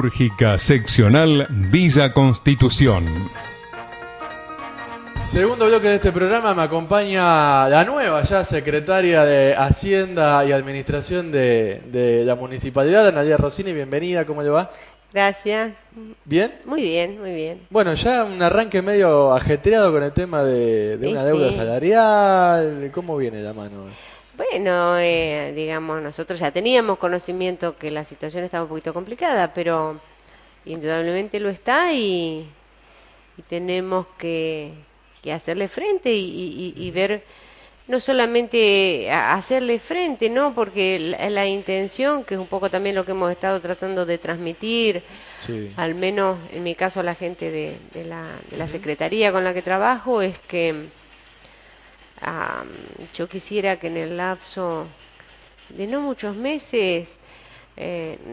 Quirúrgica Seccional Villa Constitución. Segundo bloque de este programa me acompaña la nueva ya secretaria de Hacienda y Administración de la Municipalidad, Analía Rossini. Bienvenida, ¿cómo le va? Gracias. ¿Bien? Muy bien, muy bien. Bueno, ya un arranque medio ajetreado con el tema de una deuda salarial. ¿Cómo viene la mano? Bueno, digamos, nosotros ya teníamos conocimiento que la situación estaba un poquito complicada, pero indudablemente lo está y tenemos que hacerle frente y ver, no solamente hacerle frente, ¿no? Porque la intención, que es un poco también lo que hemos estado tratando de transmitir, sí, al menos en mi caso a la gente de la Secretaría con la que trabajo, es que yo quisiera que en el lapso de no muchos meses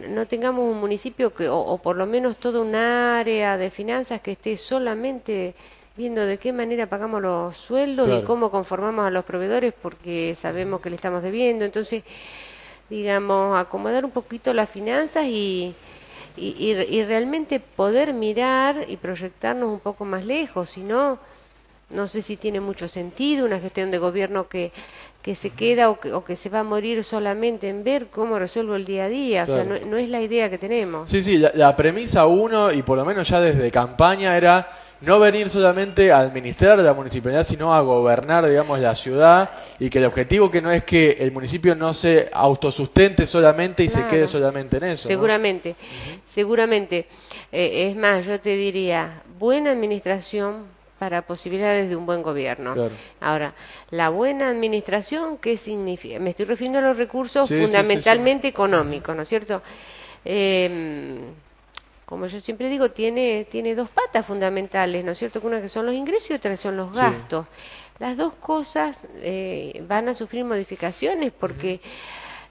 no tengamos un municipio que, o por lo menos toda un área de finanzas que esté solamente viendo de qué manera pagamos los sueldos, claro, y cómo conformamos a los proveedores, porque sabemos que le estamos debiendo. Entonces, digamos, acomodar un poquito las finanzas y realmente poder mirar y proyectarnos un poco más lejos. Si no, no sé si tiene mucho sentido una gestión de gobierno que se queda o que se va a morir solamente en ver cómo resuelvo el día a día. Claro. O sea, no es la idea que tenemos. Sí, sí, la premisa uno, y por lo menos ya desde campaña, era no venir solamente a administrar la municipalidad, sino a gobernar, digamos, la ciudad, y que el objetivo que no es que el municipio no se autosustente solamente y, claro, se quede solamente en eso. Seguramente, ¿no? Seguramente. Es más, yo te diría, buena administración para posibilidades de un buen gobierno. Claro. Ahora, la buena administración, ¿qué significa? Me estoy refiriendo a los recursos, sí, fundamentalmente, sí, económicos, ¿no es cierto? Como yo siempre digo, tiene dos patas fundamentales, ¿no es cierto? Una que son los ingresos y otra que son los gastos. Las dos cosas van a sufrir modificaciones porque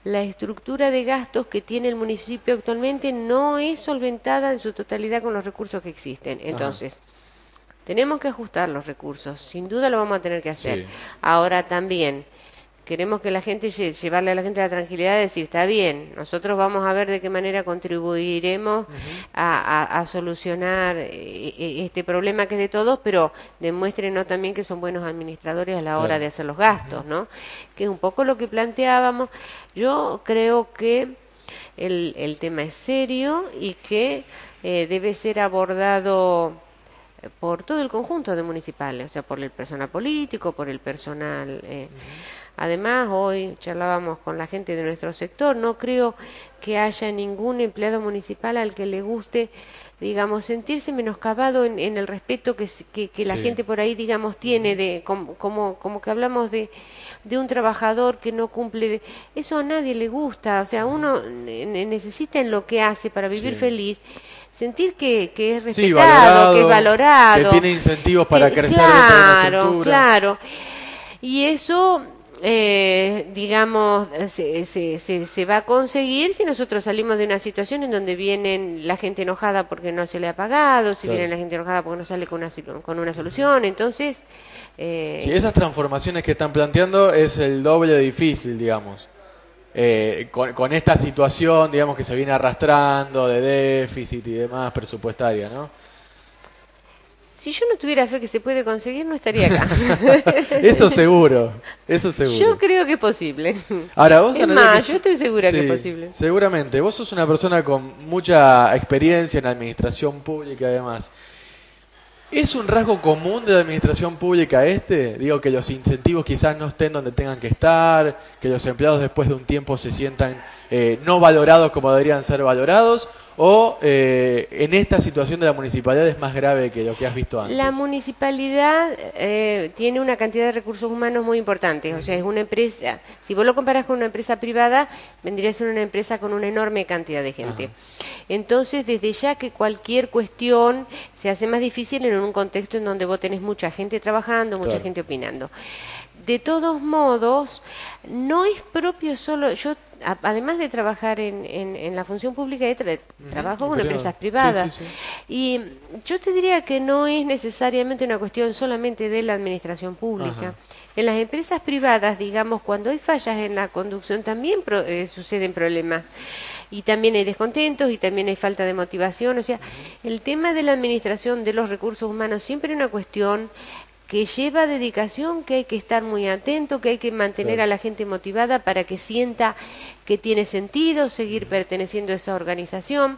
la estructura de gastos que tiene el municipio actualmente no es solventada en su totalidad con los recursos que existen. Entonces, tenemos que ajustar los recursos, sin duda lo vamos a tener que hacer. Sí. Ahora también, queremos que la gente, llevarle a la gente la tranquilidad de decir, está bien, nosotros vamos a ver de qué manera contribuiremos a solucionar este problema que es de todos, pero demuéstrenos también que son buenos administradores a la hora de hacer los gastos, ¿no? Que es un poco lo que planteábamos. Yo creo que el tema es serio y que debe ser abordado por todo el conjunto de municipales, o sea, por el personal político, por el personal. Además, hoy charlábamos con la gente de nuestro sector, no creo que haya ningún empleado municipal al que le guste, digamos, sentirse menoscabado en el respeto que la gente por ahí, digamos, tiene, de como que hablamos de un trabajador que no cumple. Eso a nadie le gusta, o sea, uno necesita en lo que hace para vivir feliz, sentir que es respetado, que es valorado, que tiene incentivos para crecer, claro, dentro de una estructura. Claro. Y eso, digamos, se va a conseguir si nosotros salimos de una situación en donde viene la gente enojada porque no se le ha pagado, si viene la gente enojada porque no sale con una solución. Entonces, sí, esas transformaciones que están planteando es el doble de difícil, digamos. Con esta situación, digamos, que se viene arrastrando de déficit y demás presupuestaria, ¿no? Si yo no tuviera fe que se puede conseguir, no estaría acá. Eso seguro, eso seguro. Yo creo que es posible. Ahora, vos, es más, yo estoy segura que es posible. Seguramente. Vos sos una persona con mucha experiencia en administración pública, además. ¿Es un rasgo común de la administración pública Digo, que los incentivos quizás no estén donde tengan que estar, que los empleados después de un tiempo se sientan no valorados como deberían ser valorados, o en esta situación de la municipalidad es más grave que lo que has visto antes? La municipalidad tiene una cantidad de recursos humanos muy importantes, o sea, es una empresa, si vos lo comparás con una empresa privada, vendría a ser una empresa con una enorme cantidad de gente. Entonces, desde ya que cualquier cuestión se hace más difícil en un contexto en donde vos tenés mucha gente trabajando, mucha gente opinando. De todos modos, no es propio solo, yo además de trabajar en la función pública, trabajo con empresas privadas. Y yo te diría que no es necesariamente una cuestión solamente de la administración pública. Ajá. En las empresas privadas, digamos, cuando hay fallas en la conducción también suceden problemas. Y también hay descontentos y también hay falta de motivación. O sea, el tema de la administración de los recursos humanos siempre es una cuestión que lleva dedicación, que hay que estar muy atento, que hay que mantener Claro. a la gente motivada para que sienta que tiene sentido seguir perteneciendo a esa organización.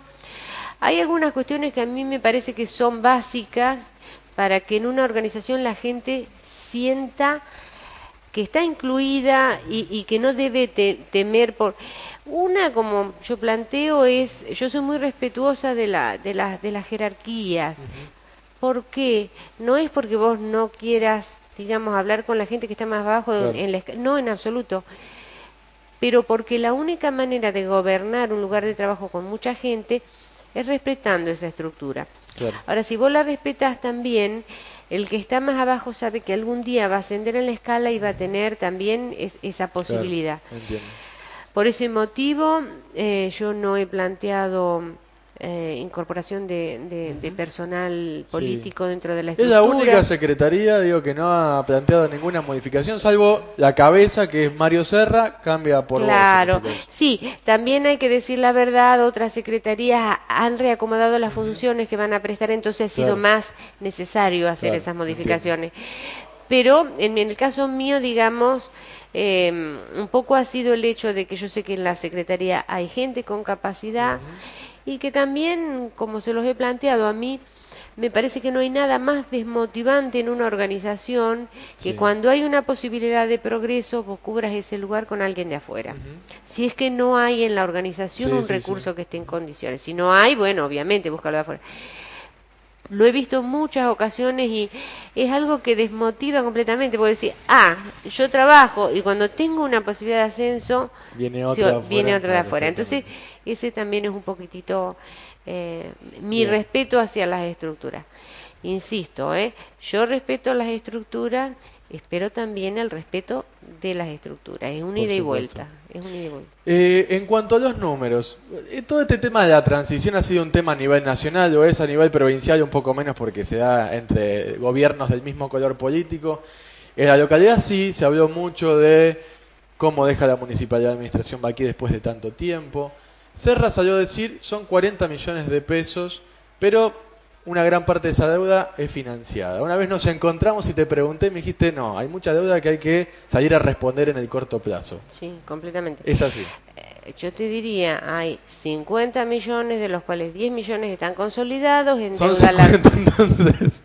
Hay algunas cuestiones que a mí me parece que son básicas para que en una organización la gente sienta que está incluida y que no debe temer por... Una, como yo planteo, es, yo soy muy respetuosa de las jerarquías. ¿Por qué? No es porque vos no quieras, digamos, hablar con la gente que está más abajo Claro. en la no, en absoluto. Pero porque la única manera de gobernar un lugar de trabajo con mucha gente es respetando esa estructura. Claro. Ahora, si vos la respetas también, el que está más abajo sabe que algún día va a ascender en la escala y va a tener también esa posibilidad. Claro, entiendo. Por ese motivo, yo no he planteado incorporación de personal Sí. político dentro de la Es estructura. la única secretaría, digo, que no ha planteado ninguna modificación, salvo la cabeza, que es Mario Serra, cambia por vos, Claro, en este caso. sí, también hay que decir la verdad, otras secretarías han reacomodado las funciones que van a prestar, entonces ha sido Claro. más necesario hacer Claro, esas modificaciones. Pero en el caso mío, digamos, un poco ha sido el hecho de que yo sé que en la secretaría hay gente con capacidad y que también, como se los he planteado a mí, me parece que no hay nada más desmotivante en una organización que Sí. cuando hay una posibilidad de progreso vos cubras ese lugar con alguien de afuera. Si es que no hay en la organización Sí, un sí, recurso que esté en condiciones. Si no hay, bueno, obviamente búscalo de afuera. Lo he visto en muchas ocasiones y es algo que desmotiva completamente, porque decir, yo trabajo y cuando tengo una posibilidad de ascenso, Viene otro de afuera. viene otro de Claro, afuera. Entonces, exactamente. ese también es un poquitito mi Bien. respeto hacia las estructuras. Insisto, yo respeto las estructuras, espero también el respeto de las estructuras. Es un Por ida y supuesto. vuelta. Es un ida y vuelta. En cuanto a los números, todo este tema de la transición ha sido un tema a nivel nacional, o es a nivel provincial un poco menos porque se da entre gobiernos del mismo color político. En la localidad sí se habló mucho de cómo deja la municipalidad de administración aquí después de tanto tiempo. Serra salió a decir son 40 millones de pesos, pero una gran parte de esa deuda es financiada. Una vez nos encontramos y te pregunté y me dijiste no, hay mucha deuda que hay que salir a responder en el corto plazo. Sí, completamente. Es así. Yo te diría, hay 50 millones, de los cuales 10 millones están consolidados en Son deuda 50 entonces.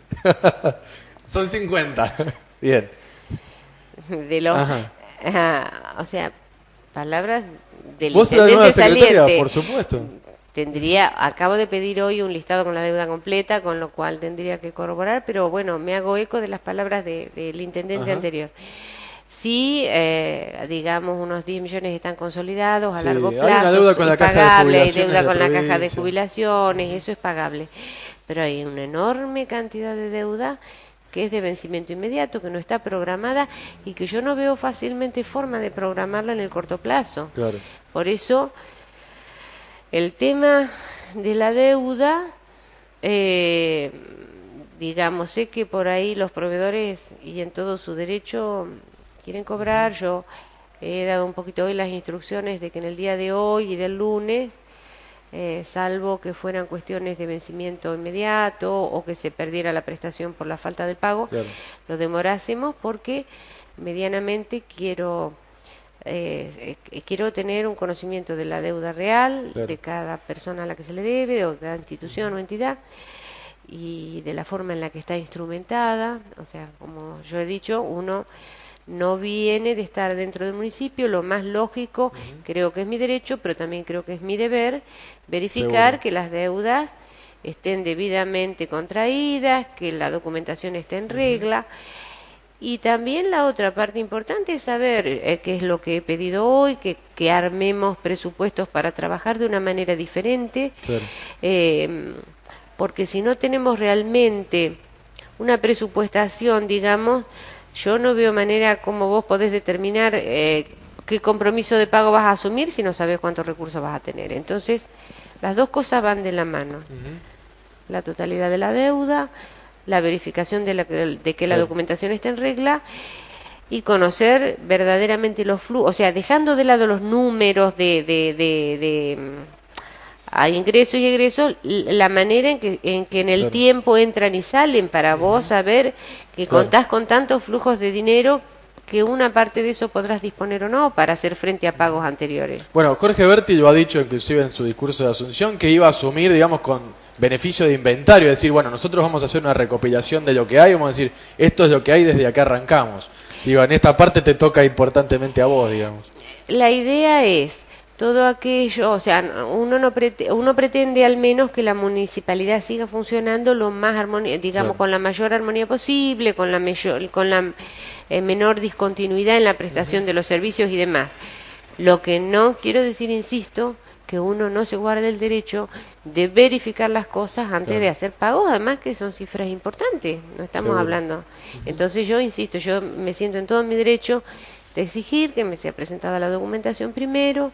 Son 50. Bien. de los, Ajá. o sea, palabras del ¿Vos sos la nueva intendente secretaria? saliente. Por supuesto. Acabo de pedir hoy un listado con la deuda completa, con lo cual tendría que corroborar, pero bueno, me hago eco de las palabras del intendente Ajá. anterior. Sí, digamos, unos 10 millones están consolidados a Sí, largo hay plazo, una deuda con es la caja de pagable, hay jubilaciones deuda de con la caja de provincia. jubilaciones, eso es pagable. Pero hay una enorme cantidad de deuda que es de vencimiento inmediato, que no está programada y que yo no veo fácilmente forma de programarla en el corto plazo. Claro. Por eso, el tema de la deuda, digamos, sé que por ahí los proveedores y en todo su derecho quieren cobrar. Yo he dado un poquito hoy las instrucciones de que en el día de hoy y del lunes, salvo que fueran cuestiones de vencimiento inmediato o que se perdiera la prestación por la falta de pago, Claro. lo demorásemos porque medianamente quiero tener un conocimiento de la deuda real, Claro. de cada persona a la que se le debe, o de cada institución o entidad, y de la forma en la que está instrumentada. O sea, como yo he dicho, uno no viene de estar dentro del municipio, lo más lógico, creo que es mi derecho, pero también creo que es mi deber, verificar Seguro. que las deudas estén debidamente contraídas, que la documentación esté en regla. Y también la otra parte importante es saber qué es lo que he pedido hoy, que armemos presupuestos para trabajar de una manera diferente, Claro. porque si no tenemos realmente una presupuestación, digamos, yo no veo manera como vos podés determinar qué compromiso de pago vas a asumir si no sabes cuántos recursos vas a tener. Entonces, las dos cosas van de la mano. la totalidad de la deuda, la verificación de que la documentación está en regla y conocer verdaderamente los flujos, o sea, dejando de lado los números de hay ingresos y egresos, la manera en que en el tiempo entran y salen para vos saber que contás con tantos flujos de dinero que una parte de eso podrás disponer o no para hacer frente a pagos anteriores. Bueno, Jorge Berti lo ha dicho inclusive en su discurso de Asunción, que iba a asumir, digamos, con beneficio de inventario, es decir, bueno, nosotros vamos a hacer una recopilación de lo que hay, vamos a decir, esto es lo que hay, desde acá arrancamos. Digo, en esta parte te toca importantemente a vos, digamos. La idea es todo aquello, o sea, uno pretende al menos que la municipalidad siga funcionando lo más armonía, digamos, con la mayor armonía posible, con la menor discontinuidad en la prestación de los servicios y demás. Lo que no quiero decir, insisto, que uno no se guarde el derecho de verificar las cosas antes de hacer pagos, además que son cifras importantes, no estamos hablando. Entonces yo insisto, yo me siento en todo mi derecho de exigir que me sea presentada la documentación primero,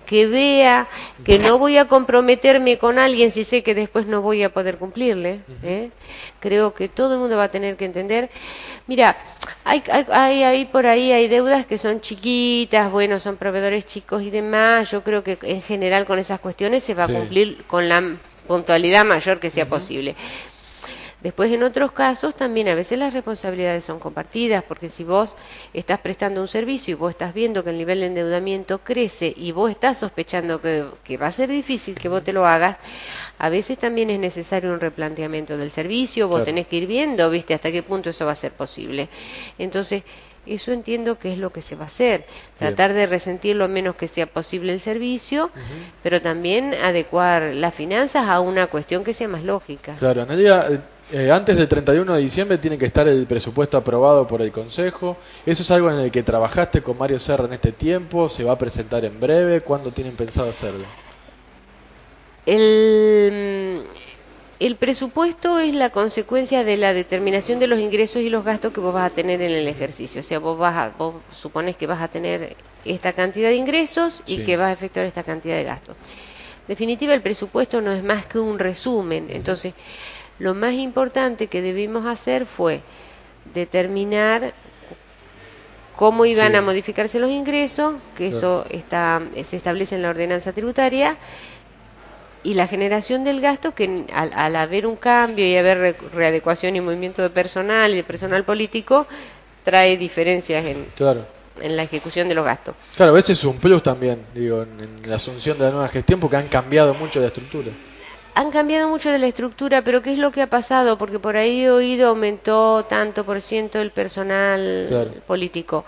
que vea que no voy a comprometerme con alguien si sé que después no voy a poder cumplirle. Creo que todo el mundo va a tener que entender. Mira, hay por ahí hay deudas que son chiquitas, bueno, son proveedores chicos y demás. Yo creo que en general con esas cuestiones se va a cumplir con la puntualidad mayor que sea posible. Después, en otros casos, también a veces las responsabilidades son compartidas, porque si vos estás prestando un servicio y vos estás viendo que el nivel de endeudamiento crece y vos estás sospechando que va a ser difícil que vos te lo hagas, a veces también es necesario un replanteamiento del servicio, vos tenés que ir viendo, ¿viste?, hasta qué punto eso va a ser posible. Entonces, eso entiendo que es lo que se va a hacer, tratar de resentir lo menos que sea posible el servicio, pero también adecuar las finanzas a una cuestión que sea más lógica. Claro, Nadia, antes del 31 de diciembre tiene que estar el presupuesto aprobado por el Consejo. ¿Eso es algo en el que trabajaste con Mario Serra en este tiempo? ¿Se va a presentar en breve? ¿Cuándo tienen pensado hacerlo? El presupuesto es la consecuencia de la determinación de los ingresos y los gastos que vos vas a tener en el ejercicio. O sea, vos suponés que vas a tener esta cantidad de ingresos y que vas a efectuar esta cantidad de gastos. En definitiva, el presupuesto no es más que un resumen. Entonces, lo más importante que debimos hacer fue determinar cómo iban a modificarse los ingresos, que eso se establece en la ordenanza tributaria, y la generación del gasto, que al haber un cambio y haber readecuación y movimiento de personal y de personal político, trae diferencias en la ejecución de los gastos. Claro, a veces es un plus también, digo, en la asunción de la nueva gestión, porque han cambiado mucho de estructura. Han cambiado mucho de la estructura, pero ¿qué es lo que ha pasado? Porque por ahí he oído aumentó tanto por ciento el personal político.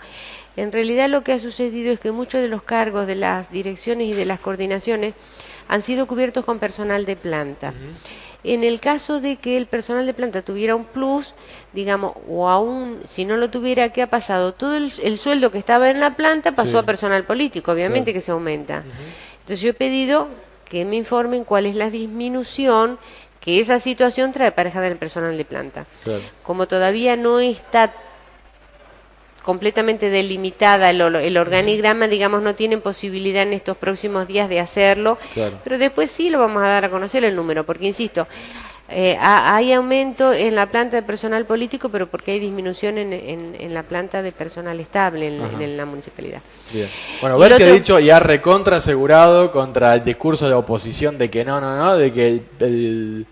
En realidad lo que ha sucedido es que muchos de los cargos de las direcciones y de las coordinaciones han sido cubiertos con personal de planta. En el caso de que el personal de planta tuviera un plus, digamos, o aún si no lo tuviera, ¿qué ha pasado? Todo el sueldo que estaba en la planta pasó a personal político, obviamente que se aumenta. Entonces yo he pedido que me informen cuál es la disminución que esa situación trae para dejar el personal de planta. Como todavía no está completamente delimitada el organigrama, digamos, no tienen posibilidad en estos próximos días de hacerlo, pero después sí lo vamos a dar a conocer el número, porque insisto, hay aumento en la planta de personal político, pero porque hay disminución en la planta de personal estable en la municipalidad. Bien. Bueno, Berti ha dicho y ha recontra asegurado contra el discurso de la oposición de que no, de que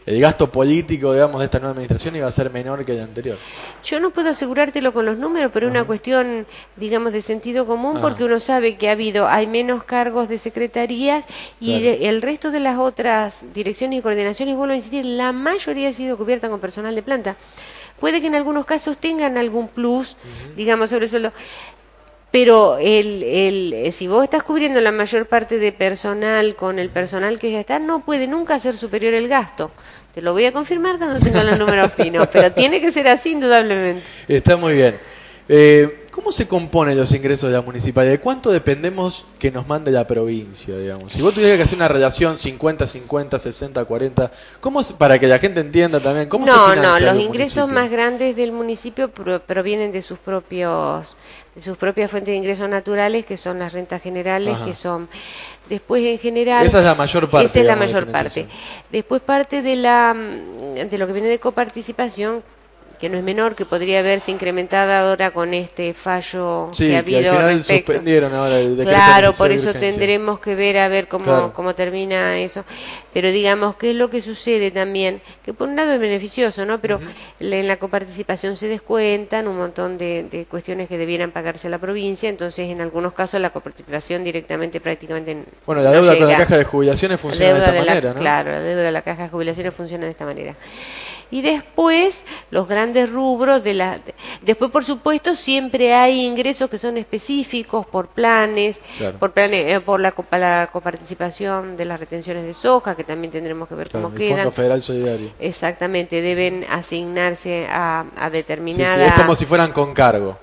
el gasto político, digamos, de esta nueva administración iba a ser menor que el anterior. Yo no puedo asegurártelo con los números, pero es una cuestión, digamos, de sentido común, porque uno sabe que hay menos cargos de secretarías y el resto de las otras direcciones y coordinaciones, vuelvo a insistir, la mayoría ha sido cubierta con personal de planta. Puede que en algunos casos tengan algún plus, digamos, sobre el sueldo. Pero si vos estás cubriendo la mayor parte de personal con el personal que ya está, no puede nunca ser superior el gasto. Te lo voy a confirmar cuando tenga los números finos, pero tiene que ser así indudablemente. Está muy bien. ¿Cómo se componen los ingresos de la municipalidad? ¿De cuánto dependemos que nos mande la provincia, digamos? Si vos tuvieras que hacer una relación 50-50, 60-40, para que la gente entienda también, ¿cómo se financia los el ingresos municipio? más grandes del municipio provienen de sus propias fuentes de ingresos naturales, que son las rentas generales, Ajá. que son, después en general... Esa es la mayor parte. Esa es la digamos, de mayor parte. financiación. Después parte de lo que viene de coparticipación, que no es menor, que podría haberse incrementada ahora con este fallo Sí, que ha que al habido final respecto. suspendieron ahora el decreto Claro, de por necesidad y eso urgencia. tendremos que ver a ver Claro. cómo termina eso. Pero digamos, ¿qué es lo que sucede también? Que por un lado es beneficioso, ¿no? Pero en la coparticipación se descuentan un montón de cuestiones que debieran pagarse a la provincia, entonces en algunos casos la coparticipación directamente prácticamente Bueno, la no deuda con la llega. caja de jubilaciones funciona de Deuda esta de la- manera, ¿no? Claro, la deuda de la caja de jubilaciones funciona de esta manera. Y después, los grandes rubros después, por supuesto, siempre hay ingresos que son específicos por planes, Claro. por la coparticipación de las retenciones de soja, que también tendremos que ver Claro, cómo el Fondo quedan. Federal Solidario. Exactamente, deben asignarse a Sí, determinada... es como si fueran con cargo.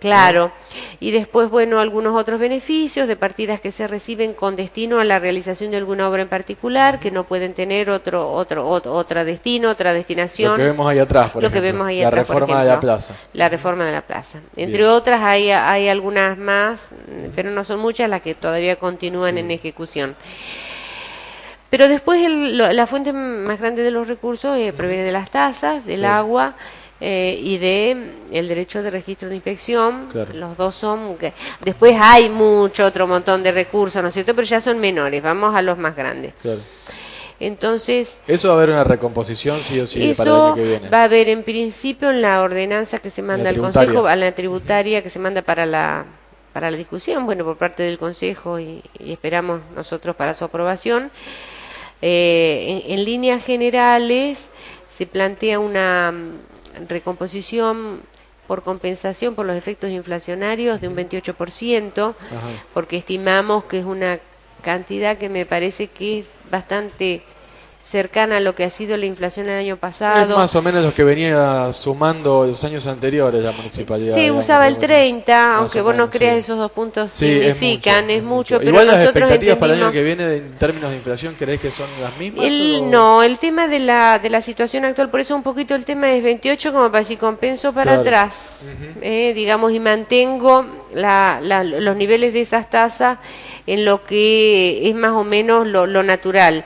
Claro, y después, bueno, algunos otros beneficios de partidas que se reciben con destino a la realización de alguna obra en particular, que no pueden tener otra destinación. Lo que vemos ahí atrás, por Lo que ejemplo. vemos ahí la atrás, por reforma de la ejemplo. plaza. La reforma de la plaza. Entre Bien. otras hay algunas más, pero no son muchas las que todavía continúan en ejecución. Pero después la fuente más grande de los recursos proviene de las tasas, del agua y de el derecho de registro de inspección. Claro. Los dos son... Después hay otro montón de recursos, ¿no es cierto? Pero ya son menores, vamos a los más grandes. Claro. Entonces... Eso va a haber una recomposición sí o sí para el Eso año que viene. va a haber en principio en la ordenanza que se manda al tributaria. Consejo, a la tributaria que se manda para la discusión, bueno, por parte del Consejo y esperamos nosotros para su aprobación. En líneas generales se plantea una recomposición por compensación por los efectos inflacionarios de un 28%, Ajá. porque estimamos que es una cantidad que me parece que es bastante cercana a lo que ha sido la inflación el año pasado. Es más o menos lo que venía sumando los años anteriores la municipalidad. Sí, digamos, usaba el bueno, 30, más aunque o vos no menos, creas sí. esos 2 puntos Sí, significan, es mucho, pero Igual las nosotros expectativas para el año entendimos... que viene en términos de inflación, ¿creés que son las mismas? No, el tema de la situación actual, por eso un poquito el tema es 28 como para si compenso para Claro. atrás, digamos, y mantengo los niveles de esas tasas en lo que es más o menos lo natural.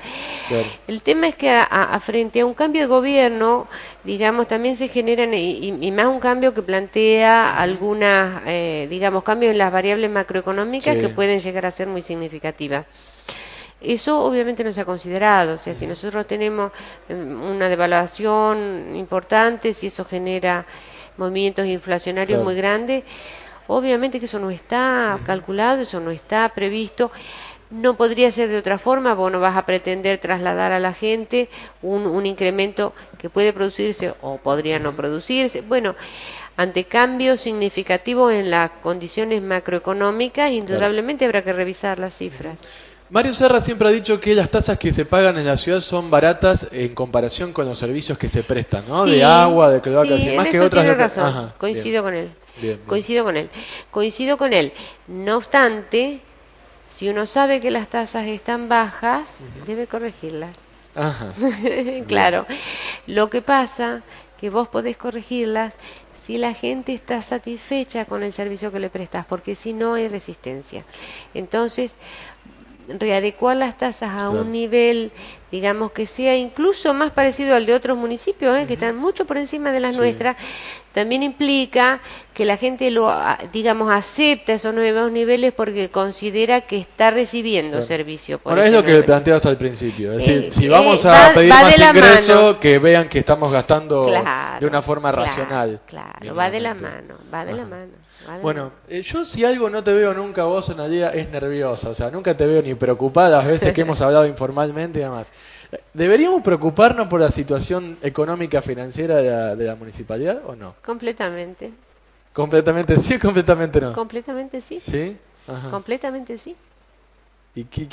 Claro. El tema es que frente a un cambio de gobierno, digamos, también se generan, y más un cambio que plantea algunas, digamos, cambios en las variables macroeconómicas Sí. que pueden llegar a ser muy significativas. Eso obviamente no se ha considerado, o sea, si nosotros tenemos una devaluación importante, si eso genera movimientos inflacionarios Claro. muy grandes, obviamente que eso no está calculado, eso no está previsto. No podría ser de otra forma, vos no vas a pretender trasladar a la gente un incremento que puede producirse o podría no producirse. Bueno, ante cambios significativos en las condiciones macroeconómicas, indudablemente habrá que revisar las cifras. Mario Serra siempre ha dicho que las tasas que se pagan en la ciudad son baratas en comparación con los servicios que se prestan, ¿no? Sí, de agua, de cloacas sí, y en más que eso otras. tiene razón. Ajá, Coincido con él. Bien. Coincido con él. No obstante, si uno sabe que las tasas están bajas, debe corregirlas. Ajá. Claro. Lo que pasa que vos podés corregirlas si la gente está satisfecha con el servicio que le prestás, porque si no hay resistencia. Entonces, readecuar las tasas a Claro. un nivel, digamos, que sea incluso más parecido al de otros municipios, que están mucho por encima de las Sí. nuestras, también implica que la gente digamos, acepta esos nuevos niveles porque considera que está recibiendo Claro. servicio. Por Bueno, es ese lo que nuevo planteabas al principio. Es decir, si vamos va a pedir de más la ingreso, mano. que vean que estamos gastando Claro, de una forma claro, racional. Claro, va de la mínimamente. mano, va de la Ajá. mano. va de la Bueno, yo si algo no te veo nunca vos, Analia, es nerviosa. O sea, nunca te veo ni preocupada las veces que hemos hablado informalmente y demás. ¿Deberíamos preocuparnos por la situación económica financiera de la municipalidad o no? Completamente. Completamente sí o completamente no. Completamente sí. ¿Sí? Ajá. Completamente sí. ¿Y qué?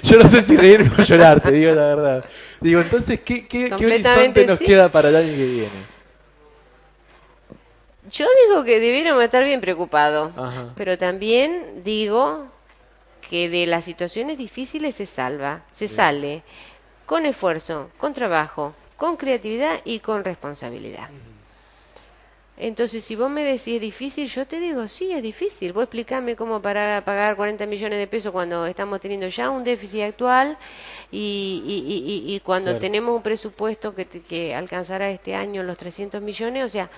Yo no sé si reírme o llorar, te digo la verdad. Digo, entonces, ¿qué horizonte Completamente nos sí. queda para el año que viene? Yo digo que debiéramos estar bien preocupados, Ajá. pero también digo que de las situaciones difíciles se sale con esfuerzo, con trabajo, con creatividad y con responsabilidad. Entonces, si vos me decís es difícil, yo te digo, sí, es difícil. Vos explícame cómo para pagar 40 millones de pesos cuando estamos teniendo ya un déficit actual y cuando Claro. tenemos un presupuesto que alcanzará este año los 300 millones, o sea,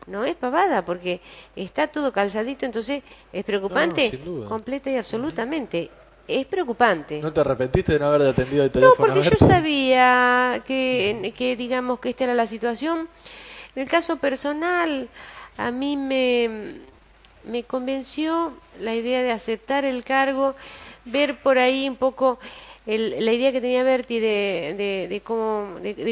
no es pavada porque está todo calzadito, entonces es preocupante, sin duda. completa y absolutamente. Es preocupante. ¿No te arrepentiste de no haber atendido el No, teléfono? porque a yo Berti? sabía que digamos que esta era la situación. En el caso personal, a mí me convenció la idea de aceptar el cargo, ver por ahí un poco la idea que tenía Berti de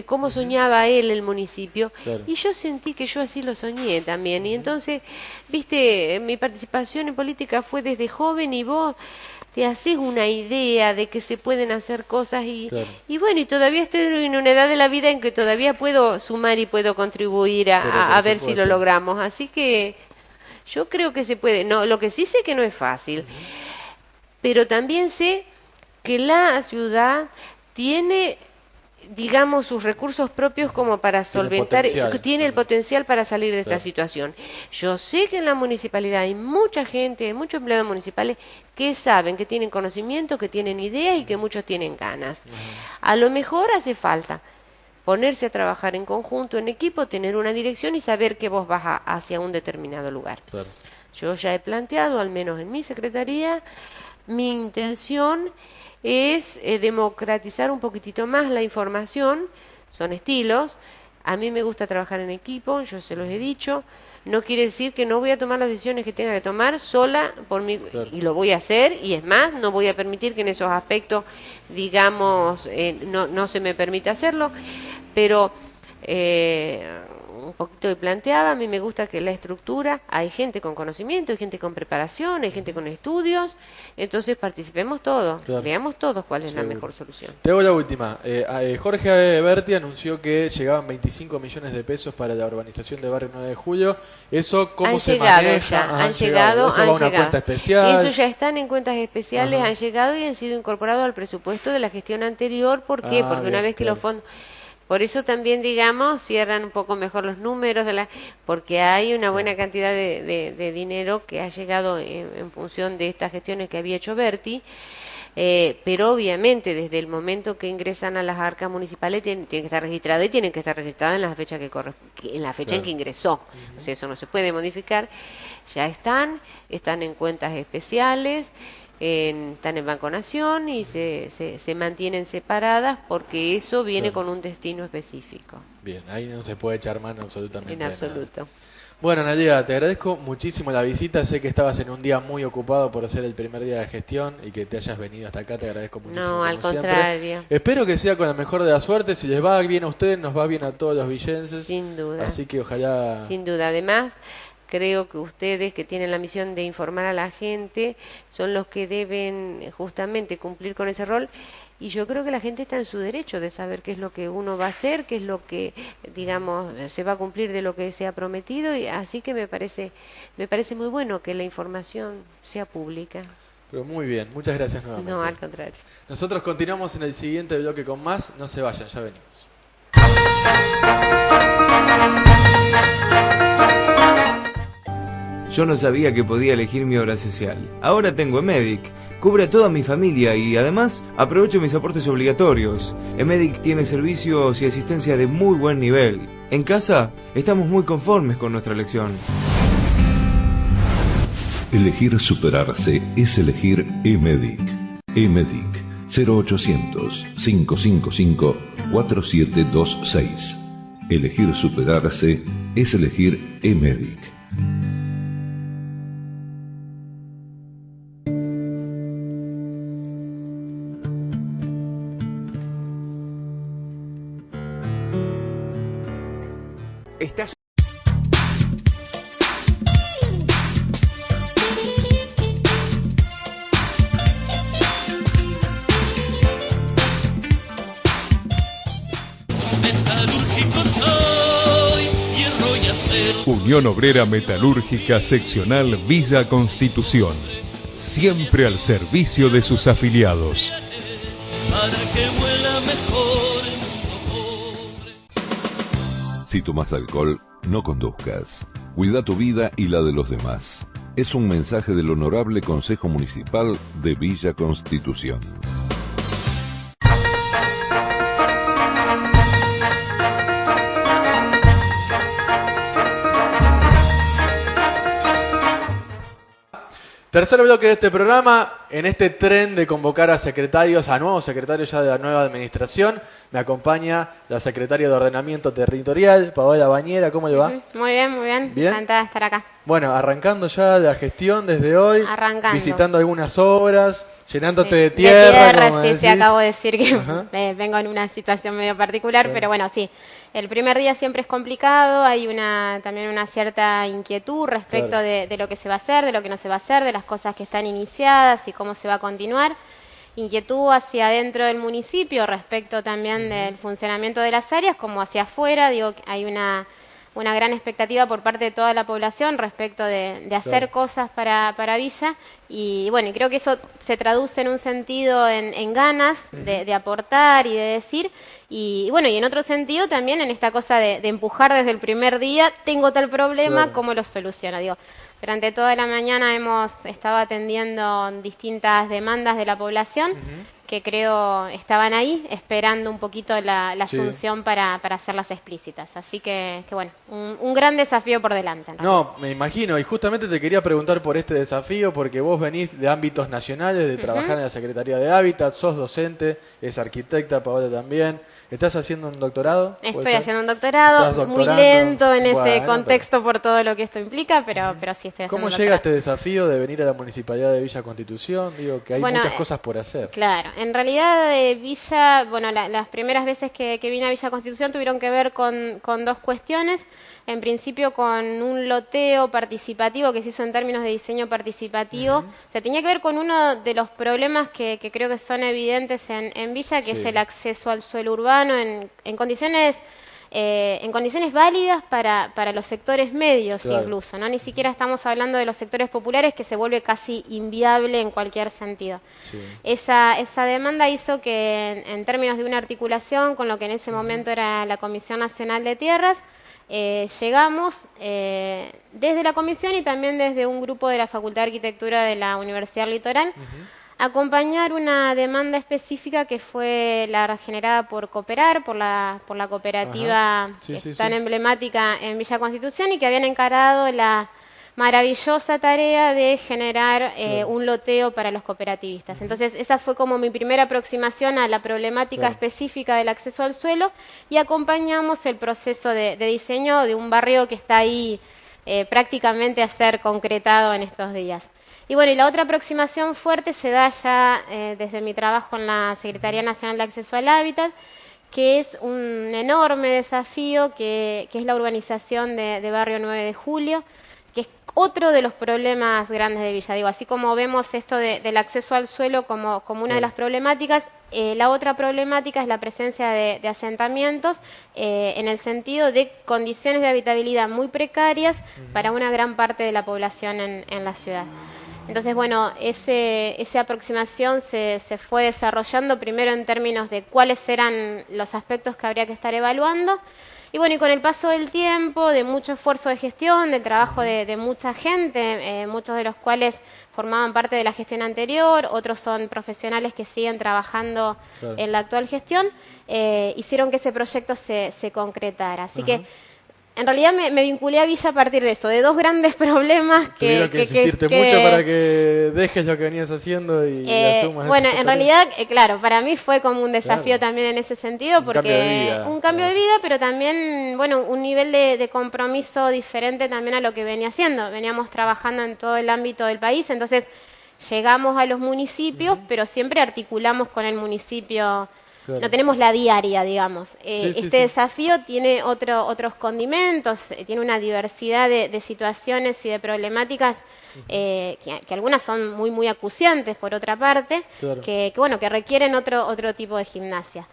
cómo soñaba él el municipio. Claro. Y yo sentí que yo así lo soñé también. Y entonces, viste, mi participación en política fue desde joven y vos te haces una idea de que se pueden hacer cosas Claro. y bueno, y todavía estoy en una edad de la vida en que todavía puedo sumar y puedo contribuir Pero por a ver si lo supuesto. logramos. Así que yo creo que se puede. No, lo que sí sé que no es fácil, pero también sé que la ciudad tiene, digamos, sus recursos propios como para solventar, potencial. tiene el potencial para salir de esta Claro. situación. Yo sé que en la municipalidad hay mucha gente, muchos empleados municipales que saben, que tienen conocimiento, que tienen ideas y que muchos tienen ganas. A lo mejor hace falta ponerse a trabajar en conjunto, en equipo, tener una dirección y saber que vos vas hacia un determinado lugar. Claro. Yo ya he planteado, al menos en mi secretaría, mi intención es democratizar un poquitito más la información, son estilos, a mí me gusta trabajar en equipo, yo se los he dicho, no quiere decir que no voy a tomar las decisiones que tenga que tomar sola por mí, Claro. y lo voy a hacer, y es más, no voy a permitir que en esos aspectos, digamos, no se me permita hacerlo, pero un poquito y planteaba, a mí me gusta que la estructura, hay gente con conocimiento, hay gente con preparación, hay gente con estudios, entonces participemos todos, Claro. veamos todos cuál es la Seguro. mejor solución. Te hago la última. Jorge Berti anunció que llegaban 25 millones de pesos para la urbanización de Barrio 9 de Julio. ¿Eso cómo Han se llegado maneja? ya, Ah, han llegado, ¿Eso va a una cuenta especial? Eso ya están en cuentas especiales, Ajá. han llegado y han sido incorporados al presupuesto de la gestión anterior. ¿Por qué? Ah, Porque bien, una vez que claro. los fondos... Por eso también, digamos, cierran un poco mejor los números, porque hay una buena cantidad de dinero que ha llegado en función de estas gestiones que había hecho Berti. Pero obviamente desde el momento que ingresan a las arcas municipales tienen que estar registradas y tienen que estar registradas en la fecha en la fecha en que ingresó. O sea, eso no se puede modificar. Ya están en cuentas especiales, están en Banco Nación y se mantienen separadas porque eso viene Claro. con un destino específico. Bien, ahí no se puede echar mano absolutamente En de nada. absoluto. Bueno, Nadia, te agradezco muchísimo la visita. Sé que estabas en un día muy ocupado por ser el primer día de gestión y que te hayas venido hasta acá. Te agradezco muchísimo. No, al como siempre. contrario. Espero que sea con la mejor de la suerte. Si les va bien a ustedes, nos va bien a todos los villenses. Sin duda. Así que ojalá... Sin duda. Además, creo que ustedes que tienen la misión de informar a la gente son los que deben justamente cumplir con ese rol. Y yo creo que la gente está en su derecho de saber qué es lo que uno va a hacer, qué es lo que, digamos, se va a cumplir de lo que se ha prometido. Y así que me parece muy bueno que la información sea pública. Pero muy bien, muchas gracias nuevamente. No, al contrario. Nosotros continuamos en el siguiente bloque con más. No se vayan, ya venimos. Yo no sabía que podía elegir mi obra social. Ahora tengo Emedic. Cubre a toda mi familia y además aprovecho mis aportes obligatorios. Emedic tiene servicios y asistencia de muy buen nivel. En casa estamos muy conformes con nuestra elección. Elegir superarse es elegir Emedic. Emedic 0800-555-4726. Elegir superarse es elegir Emedic. Estás... Metalúrgico soy, hierro y acero. Un Unión Obrera Metalúrgica Seccional Villa Constitución, siempre al servicio de sus afiliados. Para que vuela mejor el mundo pobre. Si tomas alcohol, no conduzcas. Cuida tu vida y la de los demás. Es un mensaje del Honorable Consejo Municipal de Villa Constitución. Tercer bloque de este programa, en este tren de convocar a secretarios, a nuevos secretarios ya de la nueva administración, me acompaña la secretaria de Ordenamiento Territorial, Paola Bañera. ¿Cómo le va? Muy bien, muy bien. ¿Bien? Encantada de estar acá. Bueno, arrancando ya la gestión desde hoy, Arrancando. visitando algunas obras, llenándote Sí. de tierra. como sí, decís. acabo de decir que Ajá. vengo en una situación medio particular, Claro. pero bueno, sí. El primer día siempre es complicado, hay también una cierta inquietud respecto Claro. de lo que se va a hacer, de lo que no se va a hacer, de las cosas que están iniciadas y cómo se va a continuar. Inquietud hacia adentro del municipio respecto también del funcionamiento de las áreas, como hacia afuera. Digo, hay una gran expectativa por parte de toda la población respecto de hacer Claro. cosas para Villa. Y bueno, y creo que eso se traduce en un sentido en ganas de aportar y de decir. Y bueno, y en otro sentido también en esta cosa de empujar desde el primer día, tengo tal problema, Claro. ¿cómo lo soluciono? Digo, durante toda la mañana hemos estado atendiendo distintas demandas de la población que creo estaban ahí esperando un poquito la Sí. asunción para hacerlas explícitas. Así que bueno, un gran desafío por delante. en realidad. No, me imagino, y justamente te quería preguntar por este desafío, porque vos venís de ámbitos nacionales, de trabajar en la Secretaría de Hábitat, sos docente, es arquitecta, Paola también. ¿Estás haciendo un doctorado? ¿Puede Estoy ser? haciendo un doctorado, ¿Estás muy doctorando? lento en ese Bueno, contexto por todo lo que esto implica, pero sí estoy haciendo ¿Cómo un llega este doctorado. desafío de venir a la Municipalidad de Villa Constitución? Digo que hay Bueno, muchas cosas por hacer. Claro, en realidad Villa, bueno, las primeras veces que vine a Villa Constitución tuvieron que ver con dos cuestiones. En principio con un loteo participativo que se hizo en términos de diseño participativo. O sea, tenía que ver con uno de los problemas que creo que son evidentes en Villa, que Sí. es el acceso al suelo urbano en condiciones válidas para los sectores medios. Claro. Incluso, ¿no? Ni siquiera estamos hablando de los sectores populares, que se vuelve casi inviable en cualquier sentido. Sí. Esa demanda hizo que, en términos de una articulación con lo que en ese momento era la Comisión Nacional de Tierras, llegamos desde la comisión y también desde un grupo de la Facultad de Arquitectura de la Universidad Litoral, a acompañar una demanda específica que fue la generada por Cooperar, por la cooperativa Ajá. Sí, sí, tan sí. emblemática en Villa Constitución, y que habían encarado la maravillosa tarea de generar Claro. un loteo para los cooperativistas. Entonces, esa fue como mi primera aproximación a la problemática Claro. específica del acceso al suelo, y acompañamos el proceso de diseño de un barrio que está ahí prácticamente a ser concretado en estos días. Y bueno, y la otra aproximación fuerte se da ya desde mi trabajo en la Secretaría Nacional de Acceso al Hábitat, que es un enorme desafío, que es la urbanización de Barrio 9 de Julio, que es otro de los problemas grandes de Villa. Digo, así como vemos esto del acceso al suelo como una de las problemáticas, la otra problemática es la presencia de asentamientos en el sentido de condiciones de habitabilidad muy precarias para una gran parte de la población en la ciudad. Entonces, bueno, esa aproximación se fue desarrollando primero en términos de cuáles eran los aspectos que habría que estar evaluando. Y bueno, y con el paso del tiempo, de mucho esfuerzo de gestión, del trabajo de mucha gente, muchos de los cuales formaban parte de la gestión anterior, otros son profesionales que siguen trabajando Claro. en la actual gestión, hicieron que ese proyecto se concretara. Así que, en realidad me vinculé a Villa a partir de eso, de dos grandes problemas Tuvieron que insistirte mucho para que dejes lo que venías haciendo y asumas bueno, esa en tarea. realidad, claro, para mí fue como un desafío Claro. también en ese sentido, Un porque cambio de vida, un cambio de claro. vida, pero también, bueno, un nivel de compromiso diferente también a lo que venía haciendo. Veníamos trabajando en todo el ámbito del país, entonces llegamos a los municipios, pero siempre articulamos con el municipio. Claro. No tenemos la diaria, digamos. Sí, sí, este sí. desafío tiene otros condimentos, tiene una diversidad de situaciones y de problemáticas que algunas son muy, muy acuciantes, por otra parte, Claro. que requieren otro tipo de gimnasia.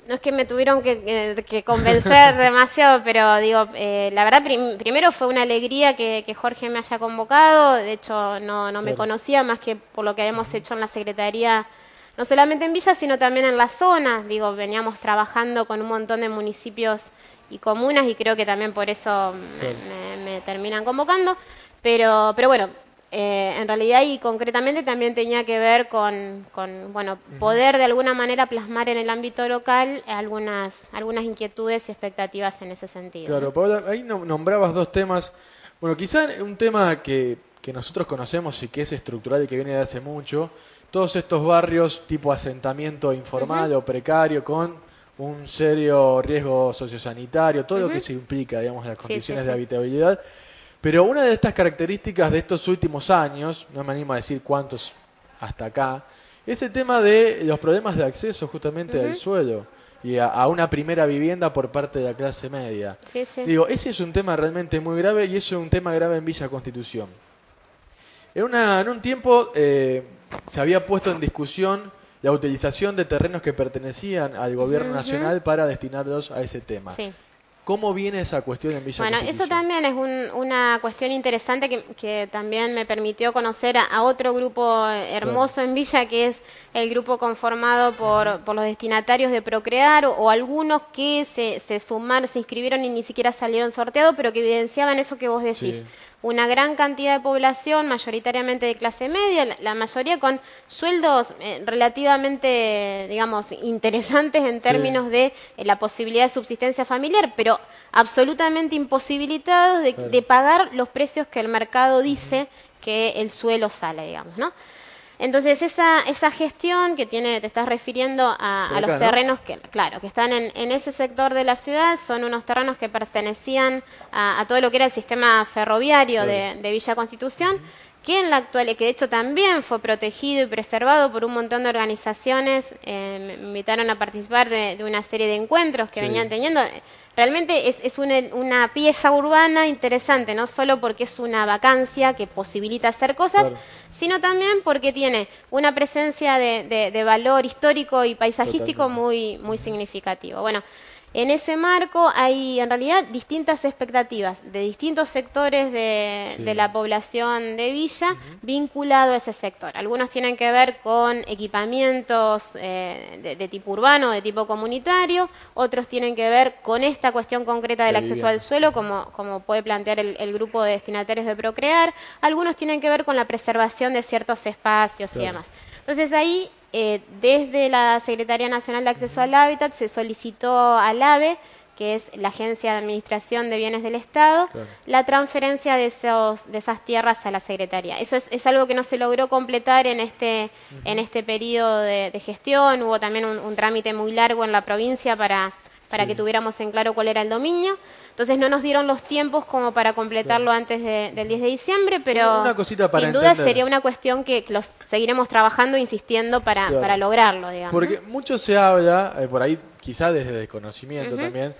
no es que me tuvieron que convencer demasiado, pero digo, la verdad, primero fue una alegría que Jorge me haya convocado. De hecho, no me conocía más que por lo que habíamos hecho en la Secretaría, no solamente en Villa, sino también en la zona. Digo, veníamos trabajando con un montón de municipios y comunas y creo que también por eso me terminan convocando. Pero bueno, en realidad y concretamente también tenía que ver con bueno, poder de alguna manera plasmar en el ámbito local algunas inquietudes y expectativas en ese sentido. Claro, Paola, ahí nombrabas dos temas. Bueno, quizá un tema que nosotros conocemos y que es estructural y que viene de hace mucho, todos estos barrios tipo asentamiento informal o precario con un serio riesgo sociosanitario, todo lo que se implica, digamos, las condiciones de habitabilidad. Pero una de estas características de estos últimos años, no me animo a decir cuántos hasta acá, es el tema de los problemas de acceso justamente al suelo y a una primera vivienda por parte de la clase media. Digo, ese es un tema realmente muy grave y eso es un tema grave en Villa Constitución. En un tiempo se había puesto en discusión la utilización de terrenos que pertenecían al gobierno nacional para destinarlos a ese tema. ¿Cómo viene esa cuestión en Villa Constitución? Eso también es una cuestión interesante que también me permitió conocer a otro grupo hermoso en Villa, que es el grupo conformado por los destinatarios de Procrear o algunos que se sumaron, se inscribieron y ni siquiera salieron sorteados, pero que evidenciaban eso que vos decís. Una gran cantidad de población, mayoritariamente de clase media, la mayoría con sueldos relativamente, digamos, interesantes en términos de la posibilidad de subsistencia familiar, pero absolutamente imposibilitados de pagar los precios que el mercado dice que el suelo sale, digamos, ¿no? Entonces esa gestión que te estás refiriendo a los terrenos que, claro, que están en ese sector de la ciudad, son unos terrenos que pertenecían a todo lo que era el sistema ferroviario de Villa Constitución, que en la actual, que de hecho también fue protegido y preservado por un montón de organizaciones. Me invitaron a participar de una serie de encuentros que venían teniendo. Realmente es una pieza urbana interesante, no solo porque es una vacancia que posibilita hacer cosas, sino también porque tiene una presencia de valor histórico y paisajístico muy significativo. Bueno, en ese marco hay en realidad distintas expectativas de distintos sectores de la población de Villa vinculado a ese sector. Algunos tienen que ver con equipamientos de tipo urbano, de tipo comunitario, otros tienen que ver con esta cuestión concreta del acceso al suelo, como puede plantear el grupo de destinatarios de Procrear. Algunos tienen que ver con la preservación de ciertos espacios y demás. Entonces ahí, desde la Secretaría Nacional de Acceso al Hábitat, se solicitó al AVE, que es la Agencia de Administración de Bienes del Estado, la transferencia de esas tierras a la Secretaría. Eso es algo que no se logró completar en este periodo de gestión. Hubo también un trámite muy largo en la provincia para que tuviéramos en claro cuál era el dominio. Entonces no nos dieron los tiempos como para completarlo antes del 10 de diciembre, pero una cosita para sin duda entender. sería una cuestión que los seguiremos trabajando, insistiendo para lograrlo, digamos. Porque mucho se habla, por ahí quizá desde desconocimiento también,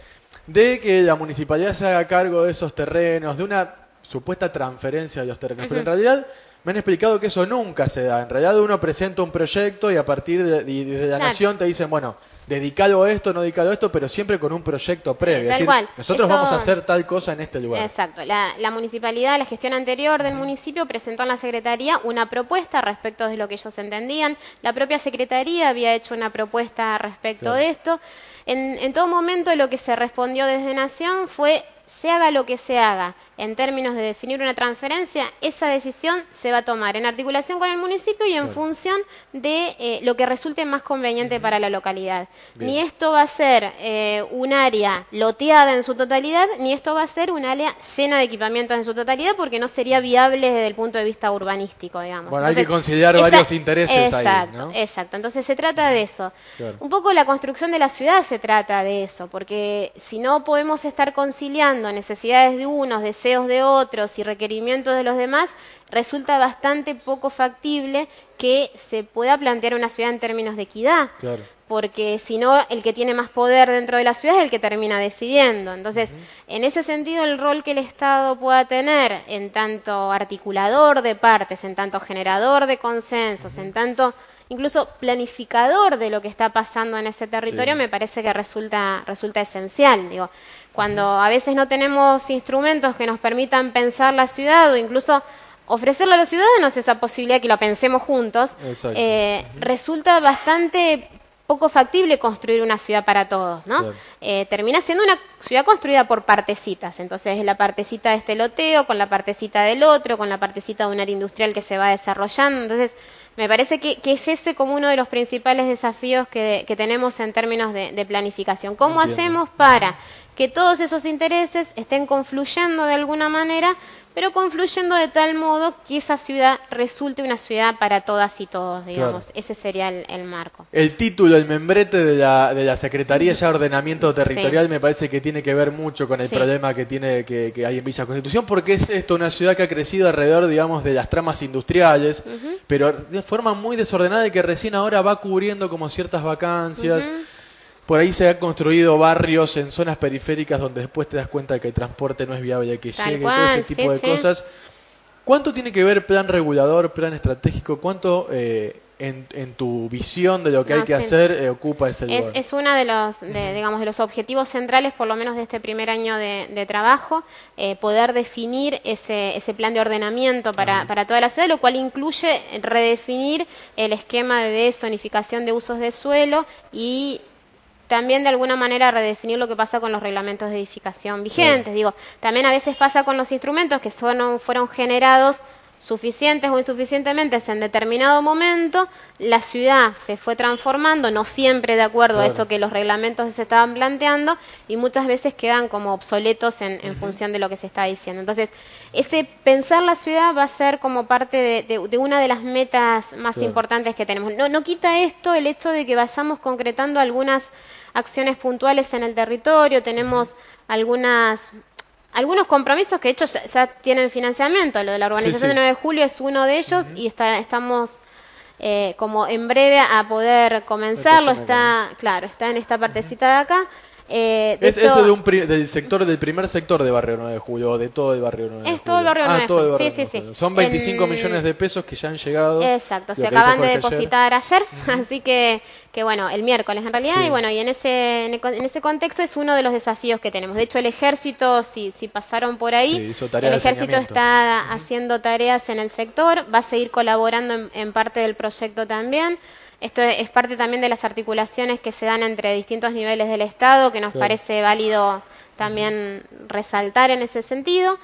de que la municipalidad se haga cargo de esos terrenos, de una supuesta transferencia de los terrenos, pero en realidad me han explicado que eso nunca se da. En realidad uno presenta un proyecto y a partir de la nación te dicen, bueno, dedicado a esto, no dedicado a esto, pero siempre con un proyecto previo. Es decir, nosotros vamos a hacer tal cosa en este lugar. Exacto. La municipalidad, la gestión anterior del municipio presentó en la Secretaría una propuesta respecto de lo que ellos entendían. La propia Secretaría había hecho una propuesta respecto de esto. En todo momento lo que se respondió desde Nación fue: se haga lo que se haga en términos de definir una transferencia, esa decisión se va a tomar en articulación con el municipio y en función de lo que resulte más conveniente para la localidad. Ni esto va a ser un área loteada en su totalidad, ni esto va a ser un área llena de equipamientos en su totalidad, porque no sería viable desde el punto de vista urbanístico, digamos. Bueno, entonces, hay que considerar varios intereses ahí, ¿no? Exacto. Entonces se trata de eso. Un poco la construcción de la ciudad se trata de eso, porque si no podemos estar conciliando necesidades de unos, deseos de otros y requerimientos de los demás, resulta bastante poco factible que se pueda plantear una ciudad en términos de equidad. Porque si no, el que tiene más poder dentro de la ciudad es el que termina decidiendo. Entonces, en ese sentido, el rol que el Estado pueda tener en tanto articulador de partes, en tanto generador de consensos, en tanto incluso planificador de lo que está pasando en ese territorio, me parece que resulta esencial. Digo, cuando a veces no tenemos instrumentos que nos permitan pensar la ciudad o incluso ofrecerle a los ciudadanos esa posibilidad que lo pensemos juntos, resulta bastante poco factible construir una ciudad para todos, ¿no? Claro. Termina siendo una ciudad construida por partecitas, entonces la partecita de este loteo, con la partecita del otro, con la partecita de un área industrial que se va desarrollando, entonces me parece que es ese como uno de los principales desafíos que tenemos en términos de planificación. ¿Cómo hacemos para que todos esos intereses estén confluyendo de alguna manera, pero confluyendo de tal modo que esa ciudad resulte una ciudad para todas y todos, digamos? Claro. Ese sería el marco. El título, el membrete de la Secretaría de Ordenamiento Territorial me parece que tiene que ver mucho con el problema que hay en Villa Constitución, porque es esto, una ciudad que ha crecido alrededor, digamos, de las tramas industriales, pero de forma muy desordenada y que recién ahora va cubriendo como ciertas vacancias. Por ahí se han construido barrios en zonas periféricas donde después te das cuenta de que el transporte no es viable, que llegue, todo ese tipo de cosas. ¿Cuánto tiene que ver plan regulador, plan estratégico? ¿Cuánto en tu visión de lo que hay que hacer ocupa ese lugar? Es uno de los objetivos centrales, por lo menos de este primer año de trabajo, poder definir ese plan de ordenamiento para toda la ciudad, lo cual incluye redefinir el esquema de zonificación de usos de suelo y también de alguna manera redefinir lo que pasa con los reglamentos de edificación vigentes. Digo, también a veces pasa con los instrumentos que fueron generados suficientes o insuficientemente en determinado momento, la ciudad se fue transformando, no siempre de acuerdo a eso que los reglamentos se estaban planteando, y muchas veces quedan como obsoletos en función de lo que se está diciendo. Entonces, ese pensar la ciudad va a ser como parte de una de las metas más importantes que tenemos. No quita esto el hecho de que vayamos concretando algunas acciones puntuales en el territorio, tenemos algunos compromisos que de hecho ya tienen financiamiento. Lo de la urbanización de 9 de julio es uno de ellos y estamos como en breve a poder comenzarlo. Está en esta partecita de acá. ¿Es hecho, ese del primer sector de Barrio 9 de Julio o de todo el Barrio 9 de Julio? Es todo el Barrio 9 de Julio. Sí. Son 25 millones de pesos que ya han llegado. Exacto, se acaban de depositar ayer, así que bueno, el miércoles en realidad, y en ese contexto es uno de los desafíos que tenemos. De hecho, el ejército, si pasaron por ahí, el ejército está haciendo tareas en el sector, va a seguir colaborando en parte del proyecto también. Esto es parte también de las articulaciones que se dan entre distintos niveles del Estado, que nos parece válido también resaltar en ese sentido.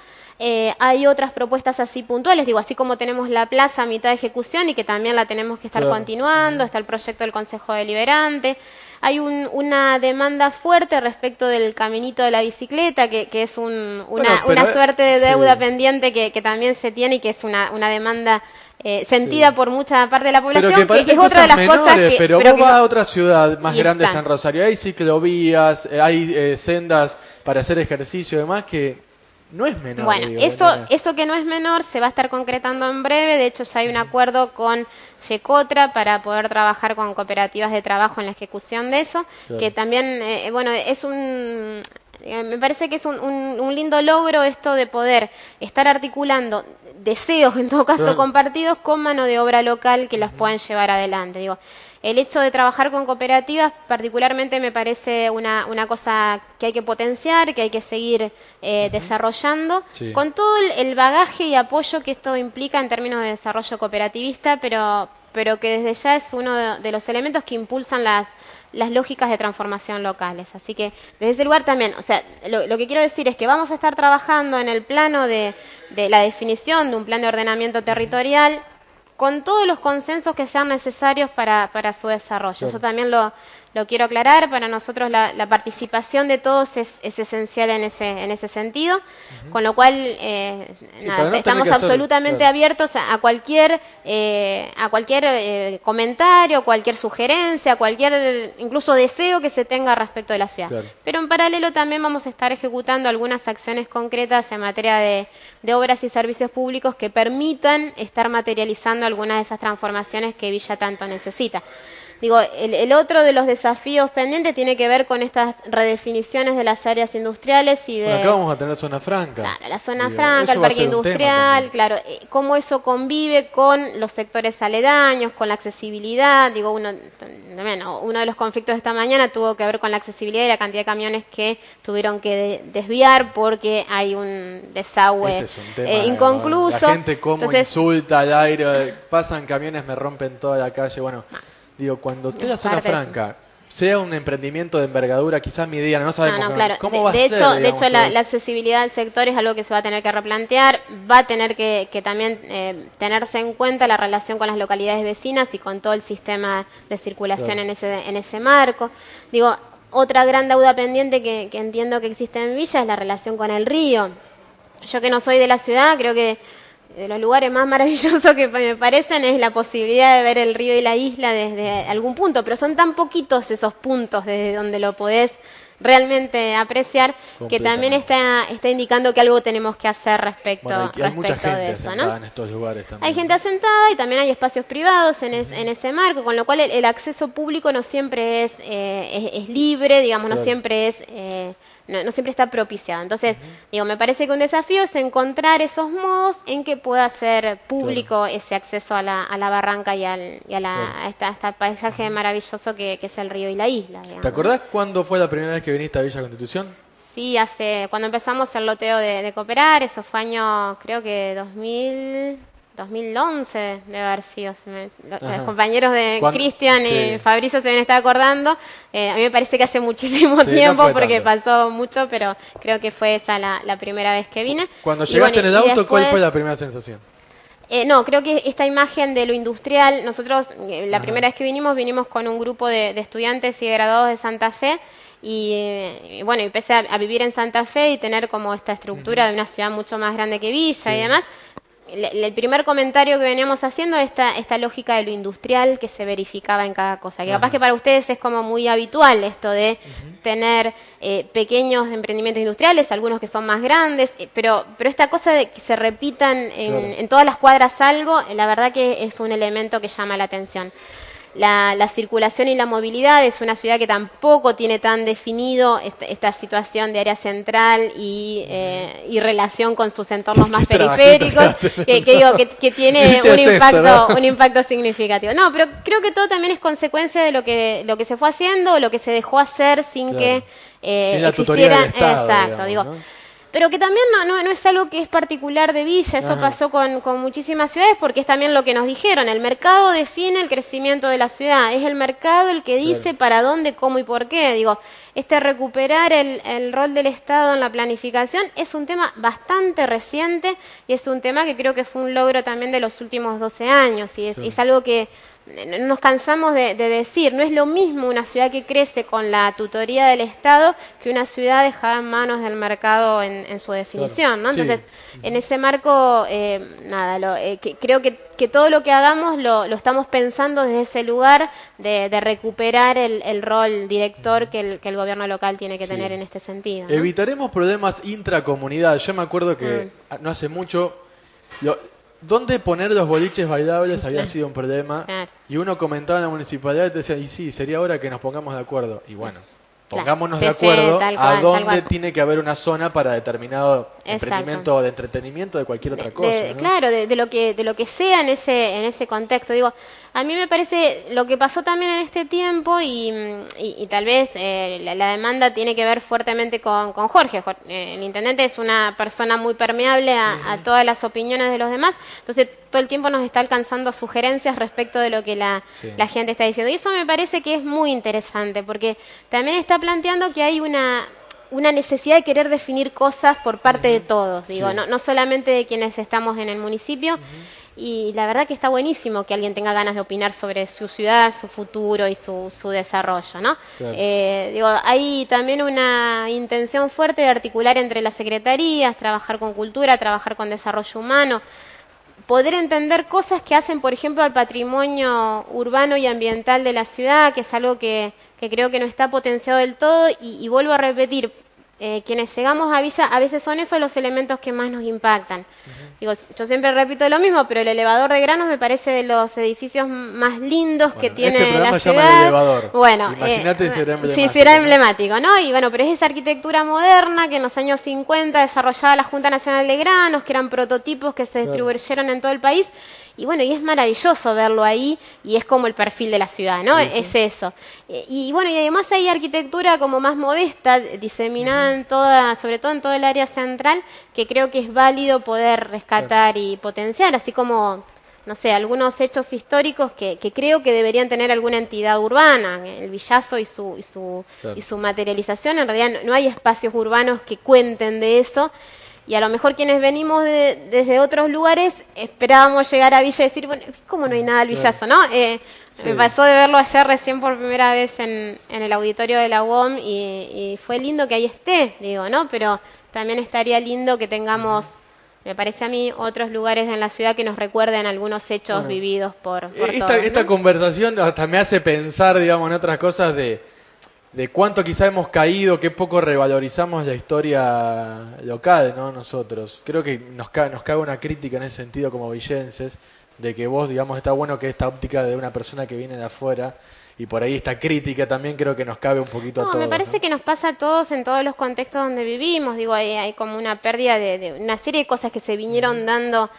Hay otras propuestas así puntuales, digo, así como tenemos la plaza a mitad de ejecución y que también la tenemos que estar continuando, está el proyecto del Consejo Deliberante. Hay una demanda fuerte respecto del caminito de la bicicleta, que es una suerte de deuda pendiente que también se tiene y que es una demanda sentida por mucha parte de la población, que es otra de las cosas que... Pero vos vas a otra ciudad más grande, San Rosario, hay ciclovías, hay sendas para hacer ejercicio y demás que... No es menor. Bueno, eso que no es menor se va a estar concretando en breve. De hecho, ya hay un acuerdo con FECOTRA para poder trabajar con cooperativas de trabajo en la ejecución de eso, que también, es me parece que es un lindo logro esto de poder estar articulando deseos, en todo caso compartidos, con mano de obra local que las puedan llevar adelante. Digo, el hecho de trabajar con cooperativas particularmente me parece una cosa que hay que potenciar, que hay que seguir desarrollando, con todo el bagaje y apoyo que esto implica en términos de desarrollo cooperativista, pero que desde ya es uno de los elementos que impulsan las lógicas de transformación locales. Así que desde ese lugar también, o sea, lo que quiero decir es que vamos a estar trabajando en el plano de la definición de un plan de ordenamiento territorial con todos los consensos que sean necesarios para su desarrollo. Eso también lo quiero aclarar. Para nosotros la participación de todos es esencial en ese sentido, con lo cual estamos absolutamente abiertos a cualquier comentario, cualquier sugerencia, cualquier incluso deseo que se tenga respecto de la ciudad. Pero en paralelo también vamos a estar ejecutando algunas acciones concretas en materia de obras y servicios públicos que permitan estar materializando algunas de esas transformaciones que Villa tanto necesita. Digo, el otro de los desafíos pendientes tiene que ver con estas redefiniciones de las áreas industriales y de... Bueno, acá vamos a tener zona franca. Claro, la zona Digo, franca, eso el va a parque ser un tema industrial, también. claro, cómo eso convive con los sectores aledaños, con la accesibilidad. Digo, uno de los conflictos de esta mañana tuvo que ver con la accesibilidad y la cantidad de camiones que tuvieron que desviar porque hay un desagüe Ese es un tema, inconcluso. La gente como Entonces, insulta al aire, pasan camiones, me rompen toda la calle. Bueno, digo, cuando esté la zona parte de eso. franca, sea un emprendimiento de envergadura, quizás mi día, no sabemos claro. cómo va a de ser. hecho, digamos, la todo eso. accesibilidad del sector es algo que se va a tener que replantear, va a tener que también tenerse en cuenta la relación con las localidades vecinas y con todo el sistema de circulación Claro. en ese marco. Digo, otra gran deuda pendiente que entiendo que existe en Villa es la relación con el río. Yo que no soy de la ciudad, creo que de los lugares más maravillosos que me parecen es la posibilidad de ver el río y la isla desde algún punto, pero son tan poquitos esos puntos desde donde lo podés realmente apreciar que también está indicando que algo tenemos que hacer respecto, Bueno, hay mucha respecto de gente eso, sentada ¿no? en estos lugares también. Hay gente asentada y también hay espacios privados en ese marco, con lo cual el acceso público no siempre es libre, digamos, no Claro. siempre es no siempre está propiciado. Entonces, digo, me parece que un desafío es encontrar esos modos en que pueda ser público ese acceso a la barranca y a este paisaje maravilloso que es el río y la isla. Digamos, ¿Te acordás cuándo fue la primera vez que viniste a Villa Constitución? Sí, cuando empezamos el loteo de Cooperar, eso fue año, creo que 2011 debe haber sido. Los compañeros de ¿Cuándo? Cristian Sí. y Fabricio se deben estar acordando. A mí me parece que hace muchísimo Sí, no tiempo fue porque tanto. pasó mucho, pero creo que fue esa la primera vez que vine. Cuando Y llegaste bueno, en el y auto, ¿cuál después- fue la primera sensación? No, creo que esta imagen de lo industrial, nosotros la primera vez que vinimos con un grupo de estudiantes y graduados de Santa Fe y bueno, empecé a vivir en Santa Fe y tener como esta estructura de una ciudad mucho más grande que Villa y demás. El primer comentario que veníamos haciendo es esta lógica de lo industrial que se verificaba en cada cosa. Que capaz que para ustedes es como muy habitual esto de tener pequeños emprendimientos industriales, algunos que son más grandes, pero esta cosa de que se repitan en todas las cuadras algo, la verdad que es un elemento que llama la atención. La circulación y la movilidad es una ciudad que tampoco tiene tan definido esta situación de área central y relación con sus entornos más periféricos, que tiene un impacto significativo. No, pero creo que todo también es consecuencia de lo que se fue haciendo, lo que se dejó hacer sin que sin la tutoría del Estado, exacto, digamos, ¿no? Pero que también no es algo que es particular de Villa, eso pasó con muchísimas ciudades porque es también lo que nos dijeron, el mercado define el crecimiento de la ciudad, es el mercado el que dice para dónde, cómo y por qué. Digo, recuperar el rol del Estado en la planificación es un tema bastante reciente y es un tema que creo que fue un logro también de los últimos 12 años y es algo que no nos cansamos de decir, no es lo mismo una ciudad que crece con la tutoría del Estado que una ciudad dejada en manos del mercado en su definición, ¿no? Entonces, en ese marco, creo que todo lo que hagamos lo estamos pensando desde ese lugar de recuperar el rol director que el gobierno local tiene que tener en este sentido, ¿no? Evitaremos problemas intracomunidad. Yo me acuerdo que no hace mucho... ¿Dónde poner los boliches bailables había sido un problema? Claro. Y uno comentaba en la municipalidad y te decía, y sí, sería hora que nos pongamos de acuerdo. Y bueno, pongámonos de acuerdo tal a cual, tal dónde cual. tiene que haber una zona para determinado Exacto. emprendimiento o de entretenimiento de cualquier otra cosa. ¿no? Claro, de lo que sea en ese contexto. Digo, a mí me parece lo que pasó también en este tiempo y tal vez la demanda tiene que ver fuertemente con Jorge. El intendente es una persona muy permeable a todas las opiniones de los demás, entonces todo el tiempo nos está alcanzando sugerencias respecto de lo que la gente está diciendo. Y eso me parece que es muy interesante, porque también está planteando que hay una necesidad de querer definir cosas por parte de todos, digo, no solamente de quienes estamos en el municipio. Y la verdad que está buenísimo que alguien tenga ganas de opinar sobre su ciudad, su futuro y su desarrollo, ¿no? Claro. Hay también una intención fuerte de articular entre las secretarías, trabajar con cultura, trabajar con desarrollo humano, poder entender cosas que hacen, por ejemplo, al patrimonio urbano y ambiental de la ciudad, que es algo que creo que no está potenciado del todo, y vuelvo a repetir, quienes llegamos a Villa, a veces son esos los elementos que más nos impactan. Digo, yo siempre repito lo mismo, pero el elevador de Granos me parece de los edificios más lindos que tiene este programa la se llama ciudad. El Elevador. Bueno, Imagínate si será emblemático. Sí, será emblemático, ¿no? Y bueno, pero es esa arquitectura moderna que en los años 50 desarrollaba la Junta Nacional de Granos, que eran prototipos que se distribuyeron en todo el país. Y bueno, y es maravilloso verlo ahí, y es como el perfil de la ciudad, ¿no? Sí. Es eso. Y bueno, y además hay arquitectura como más modesta, diseminada en toda, sobre todo en todo el área central, que creo que es válido poder rescatar y potenciar, así como, no sé, algunos hechos históricos que creo que deberían tener alguna entidad urbana. El Villazo y su materialización, en realidad no hay espacios urbanos que cuenten de eso. Y a lo mejor quienes venimos desde otros lugares esperábamos llegar a Villa y decir, bueno, ¿cómo no hay nada al Villazo, no? Me pasó de verlo ayer recién por primera vez en el auditorio de la UOM y fue lindo que ahí esté, digo, ¿no? Pero también estaría lindo que tengamos, me parece a mí, otros lugares en la ciudad que nos recuerden algunos hechos vividos por todos, ¿no? Esta conversación hasta me hace pensar, digamos, en otras cosas de cuánto quizá hemos caído, qué poco revalorizamos la historia local, ¿no? Nosotros. Creo que nos cabe una crítica en ese sentido como villenses, de que vos, digamos, está bueno que esta óptica de una persona que viene de afuera, y por ahí esta crítica también creo que nos cabe un poquito a todos. Me parece que nos pasa a todos en todos los contextos donde vivimos. Digo, hay como una pérdida de una serie de cosas que se vinieron dando.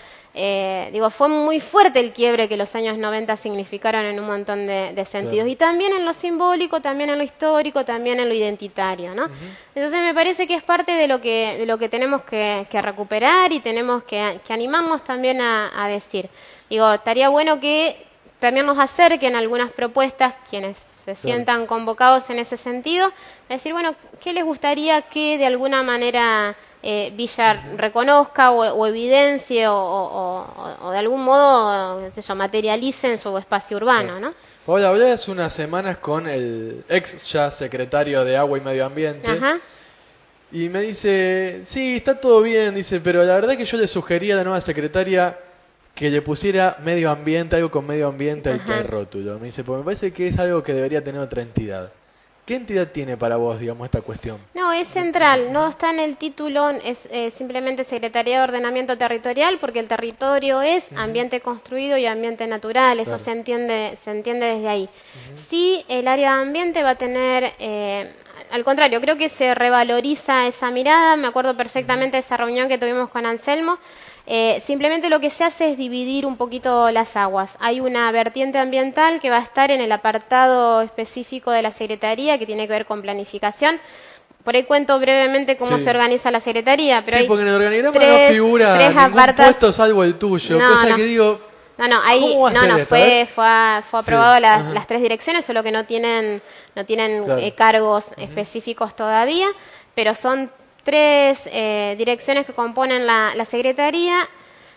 Fue muy fuerte el quiebre que los años 90 significaron en un montón de sentidos. Y también en lo simbólico, también en lo histórico, también en lo identitario, ¿no? Entonces me parece que es parte de lo que tenemos que recuperar y tenemos que animarnos también a decir. Digo, estaría bueno que también nos acerquen algunas propuestas quienes se sientan convocados en ese sentido, a decir, bueno, ¿qué les gustaría que de alguna manera Villa reconozca o evidencie o de algún modo, qué sé yo, materialice en su espacio urbano, ¿no? Hola, hablé hace unas semanas con el ex ya secretario de Agua y Medio Ambiente. Ajá. Y me dice, sí, está todo bien, dice, pero la verdad que yo le sugería a la nueva secretaria que le pusiera medio ambiente, algo con medio ambiente al rótulo. Me dice, porque me parece que es algo que debería tener otra entidad. ¿Qué entidad tiene para vos, digamos, esta cuestión? No, es central, no está en el título, es simplemente Secretaría de Ordenamiento Territorial, porque el territorio es ambiente construido y ambiente natural, eso se entiende desde ahí. Sí, el área de ambiente va a tener, al contrario, creo que se revaloriza esa mirada. Me acuerdo perfectamente de esa reunión que tuvimos con Anselmo. Simplemente lo que se hace es dividir un poquito las aguas. Hay una vertiente ambiental que va a estar en el apartado específico de la Secretaría, que tiene que ver con planificación. Por ahí cuento brevemente cómo se organiza la Secretaría. Pero porque en el organigrama no figura ningún puesto salvo el tuyo, cosa que digo... Fue aprobado las 3 direcciones, solo que no tienen cargos específicos todavía, pero son 3 direcciones que componen la Secretaría,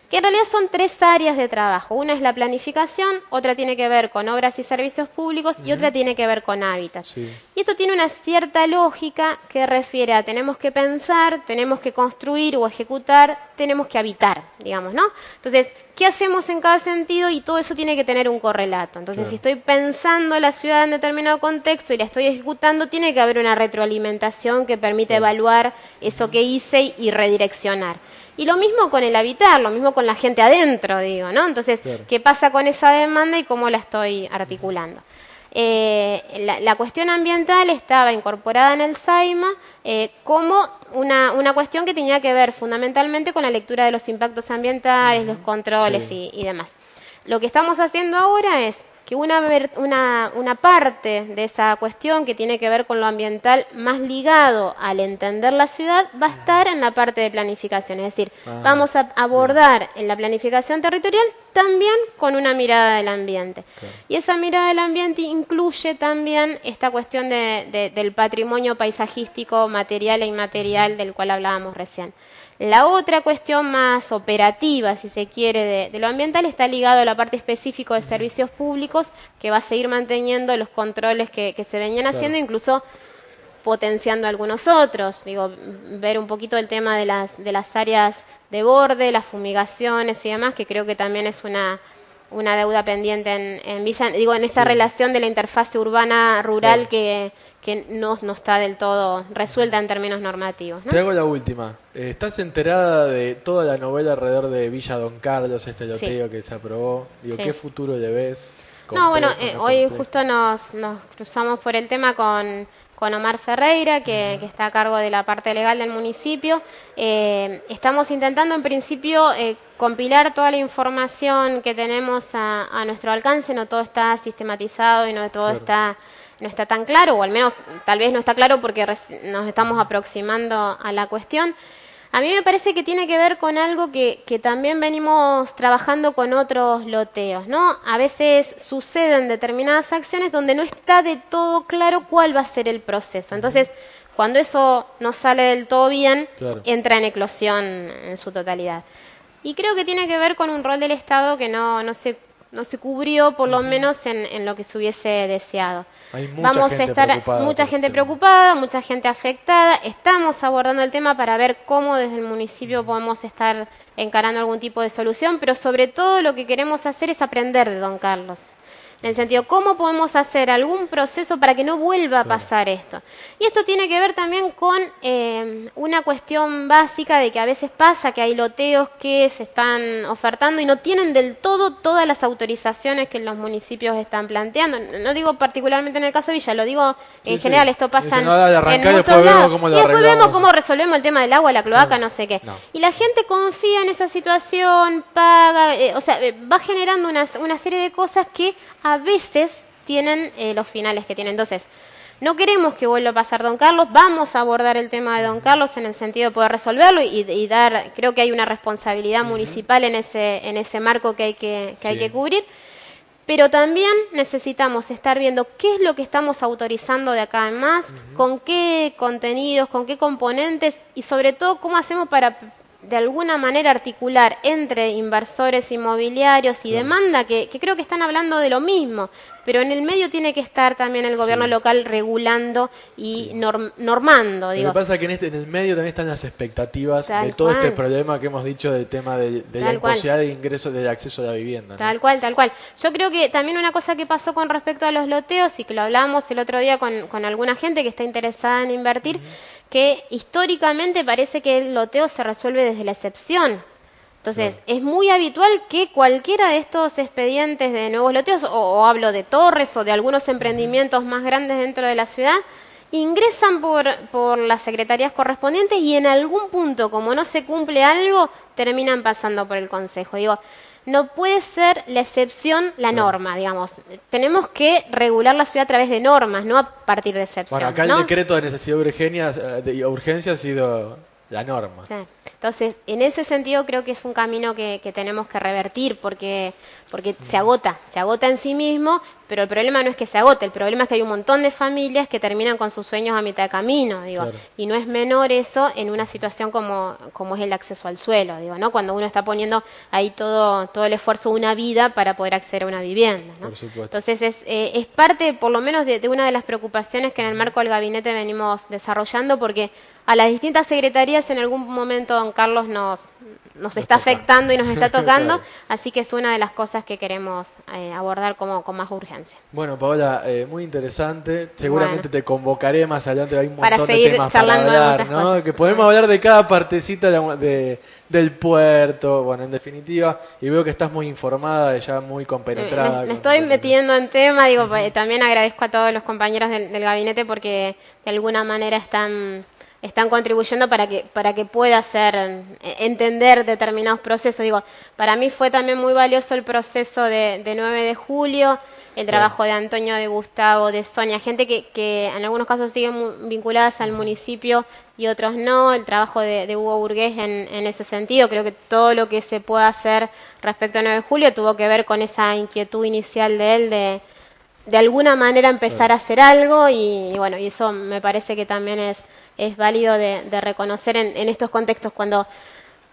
que en realidad son 3 áreas de trabajo. Una es la planificación, otra tiene que ver con obras y servicios públicos y otra tiene que ver con hábitat. Y esto tiene una cierta lógica que refiere a tenemos que pensar, tenemos que construir o ejecutar, tenemos que habitar, digamos, ¿no? Entonces, ¿qué hacemos en cada sentido? Y todo eso tiene que tener un correlato. Entonces, si estoy pensando la ciudad en determinado contexto y la estoy ejecutando, tiene que haber una retroalimentación que permita evaluar eso que hice y redireccionar. Y lo mismo con el habitar, lo mismo con la gente adentro, digo, ¿no? Entonces, ¿qué pasa con esa demanda y cómo la estoy articulando? La cuestión ambiental estaba incorporada en el SAIMA como una cuestión que tenía que ver fundamentalmente con la lectura de los impactos ambientales, los controles y demás. Lo que estamos haciendo ahora es que una parte de esa cuestión que tiene que ver con lo ambiental más ligado al entender la ciudad va a estar en la parte de planificación. Es decir, vamos a abordar en la planificación territorial también con una mirada del ambiente. Y esa mirada del ambiente incluye también esta cuestión del patrimonio paisajístico, material e inmaterial del cual hablábamos recién. La otra cuestión más operativa, si se quiere, de lo ambiental está ligado a la parte específica de servicios públicos, que va a seguir manteniendo los controles que se venían haciendo, incluso potenciando algunos otros. Digo, ver un poquito el tema de las áreas de borde, las fumigaciones y demás, que creo que también es una una deuda pendiente en Villa, digo, en esta relación de la interfase urbana-rural que no está del todo resuelta en términos normativos, ¿no? Te hago la última. ¿Estás enterada de toda la novela alrededor de Villa Don Carlos, este loteo que se aprobó? Digo, Sí. ¿qué futuro le ves? No, bueno, Complejo, no hoy complejo. justo nos cruzamos por el tema con Omar Ferreira, que está a cargo de la parte legal del municipio. Estamos intentando, en principio, compilar toda la información que tenemos a nuestro alcance. No todo está sistematizado y no todo no está tan claro, o al menos tal vez no está claro porque nos estamos aproximando a la cuestión. A mí me parece que tiene que ver con algo que también venimos trabajando con otros loteos, ¿no? A veces suceden determinadas acciones donde no está de todo claro cuál va a ser el proceso. Entonces, cuando eso no sale del todo bien, entra en eclosión en su totalidad. Y creo que tiene que ver con un rol del Estado que no se cubrió, por lo menos en lo que se hubiese deseado. Hay mucha gente preocupada, mucha gente afectada. Estamos abordando el tema para ver cómo desde el municipio podemos estar encarando algún tipo de solución, pero sobre todo lo que queremos hacer es aprender de Don Carlos. En el sentido, ¿cómo podemos hacer algún proceso para que no vuelva a pasar esto? Y esto tiene que ver también con una cuestión básica de que a veces pasa que hay loteos que se están ofertando y no tienen del todo todas las autorizaciones que los municipios están planteando. No digo particularmente en el caso de Villa, lo digo en general, esto pasa en muchos lados. Y después vemos cómo resolvemos el tema del agua, la cloaca, no sé qué. Y la gente confía en esa situación, paga, va generando una serie de cosas que a veces tienen los finales que tienen. Entonces, no queremos que vuelva a pasar Don Carlos, vamos a abordar el tema de Don Carlos en el sentido de poder resolverlo y dar, creo que hay una responsabilidad municipal en ese marco que hay que cubrir, pero también necesitamos estar viendo qué es lo que estamos autorizando de acá en más, con qué contenidos, con qué componentes y sobre todo cómo hacemos para de alguna manera articular entre inversores inmobiliarios y demanda, que creo que están hablando de lo mismo, pero en el medio tiene que estar también el gobierno local regulando y normando. Lo que pasa es que en el medio también están las expectativas de todo este problema que hemos dicho del tema de la imposibilidad de ingreso, del acceso a la vivienda, ¿no? Tal cual. Yo creo que también una cosa que pasó con respecto a los loteos y que lo hablamos el otro día con alguna gente que está interesada en invertir, que históricamente parece que el loteo se resuelve desde la excepción. Entonces, es muy habitual que cualquiera de estos expedientes de nuevos loteos, o hablo de torres o de algunos emprendimientos más grandes dentro de la ciudad, ingresan por las secretarías correspondientes y en algún punto, como no se cumple algo, terminan pasando por el Consejo. Digo, no puede ser la excepción la norma, digamos. Tenemos que regular la ciudad a través de normas, no a partir de excepción. Bueno, acá el decreto de necesidad de urgencia ha sido la norma. Entonces, en ese sentido creo que es un camino que tenemos que revertir porque se agota en sí mismo, pero el problema no es que se agote, el problema es que hay un montón de familias que terminan con sus sueños a mitad de camino, y no es menor eso en una situación como es el acceso al suelo, ¿no? Cuando uno está poniendo ahí todo el esfuerzo de una vida para poder acceder a una vivienda, ¿no? Por supuesto. Entonces es parte, por lo menos, de una de las preocupaciones que en el marco del gabinete venimos desarrollando, porque a las distintas secretarías en algún momento Don Carlos nos está afectando y nos está tocando, así que es una de las cosas que queremos abordar con más urgencia. Bueno, Paola, muy interesante. Seguramente te convocaré más adelante, hay un para montón seguir de temas charlando para hablar, de muchas ¿no? cosas. Que podemos hablar de cada partecita del puerto, bueno, en definitiva, y veo que estás muy informada, ya muy compenetrada. Me estoy metiendo en tema, también agradezco a todos los compañeros del gabinete porque de alguna manera están contribuyendo para que pueda entender determinados procesos. Para mí fue también muy valioso el proceso de 9 de julio, el trabajo de Antonio, de Gustavo, de Sonia, gente que en algunos casos siguen vinculadas al municipio y otros no, el trabajo de Hugo Burgués en ese sentido. Creo que todo lo que se pueda hacer respecto a 9 de julio tuvo que ver con esa inquietud inicial de él de alguna manera empezar a hacer algo y eso me parece que también es válido de reconocer en estos contextos.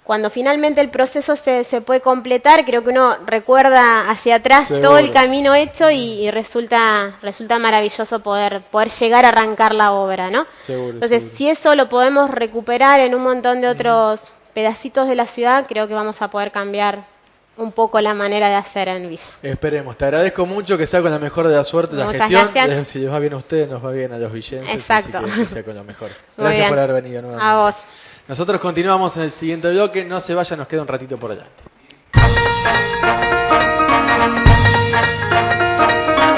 Cuando finalmente el proceso se puede completar, creo que uno recuerda hacia atrás todo el camino hecho y resulta maravilloso poder llegar a arrancar la obra, ¿no? Entonces, si eso lo podemos recuperar en un montón de otros pedacitos de la ciudad, creo que vamos a poder cambiar un poco la manera de hacer en Villa. Esperemos. Te agradezco mucho, que sea con la mejor de la suerte la Muchas gestión. gracias. Si les va bien a ustedes, nos va bien a los villenses. Exacto. Así que sea con lo mejor. Muy Gracias bien. por haber venido nuevamente. A vos. Nosotros continuamos en el siguiente bloque. No se vaya, nos queda un ratito por delante.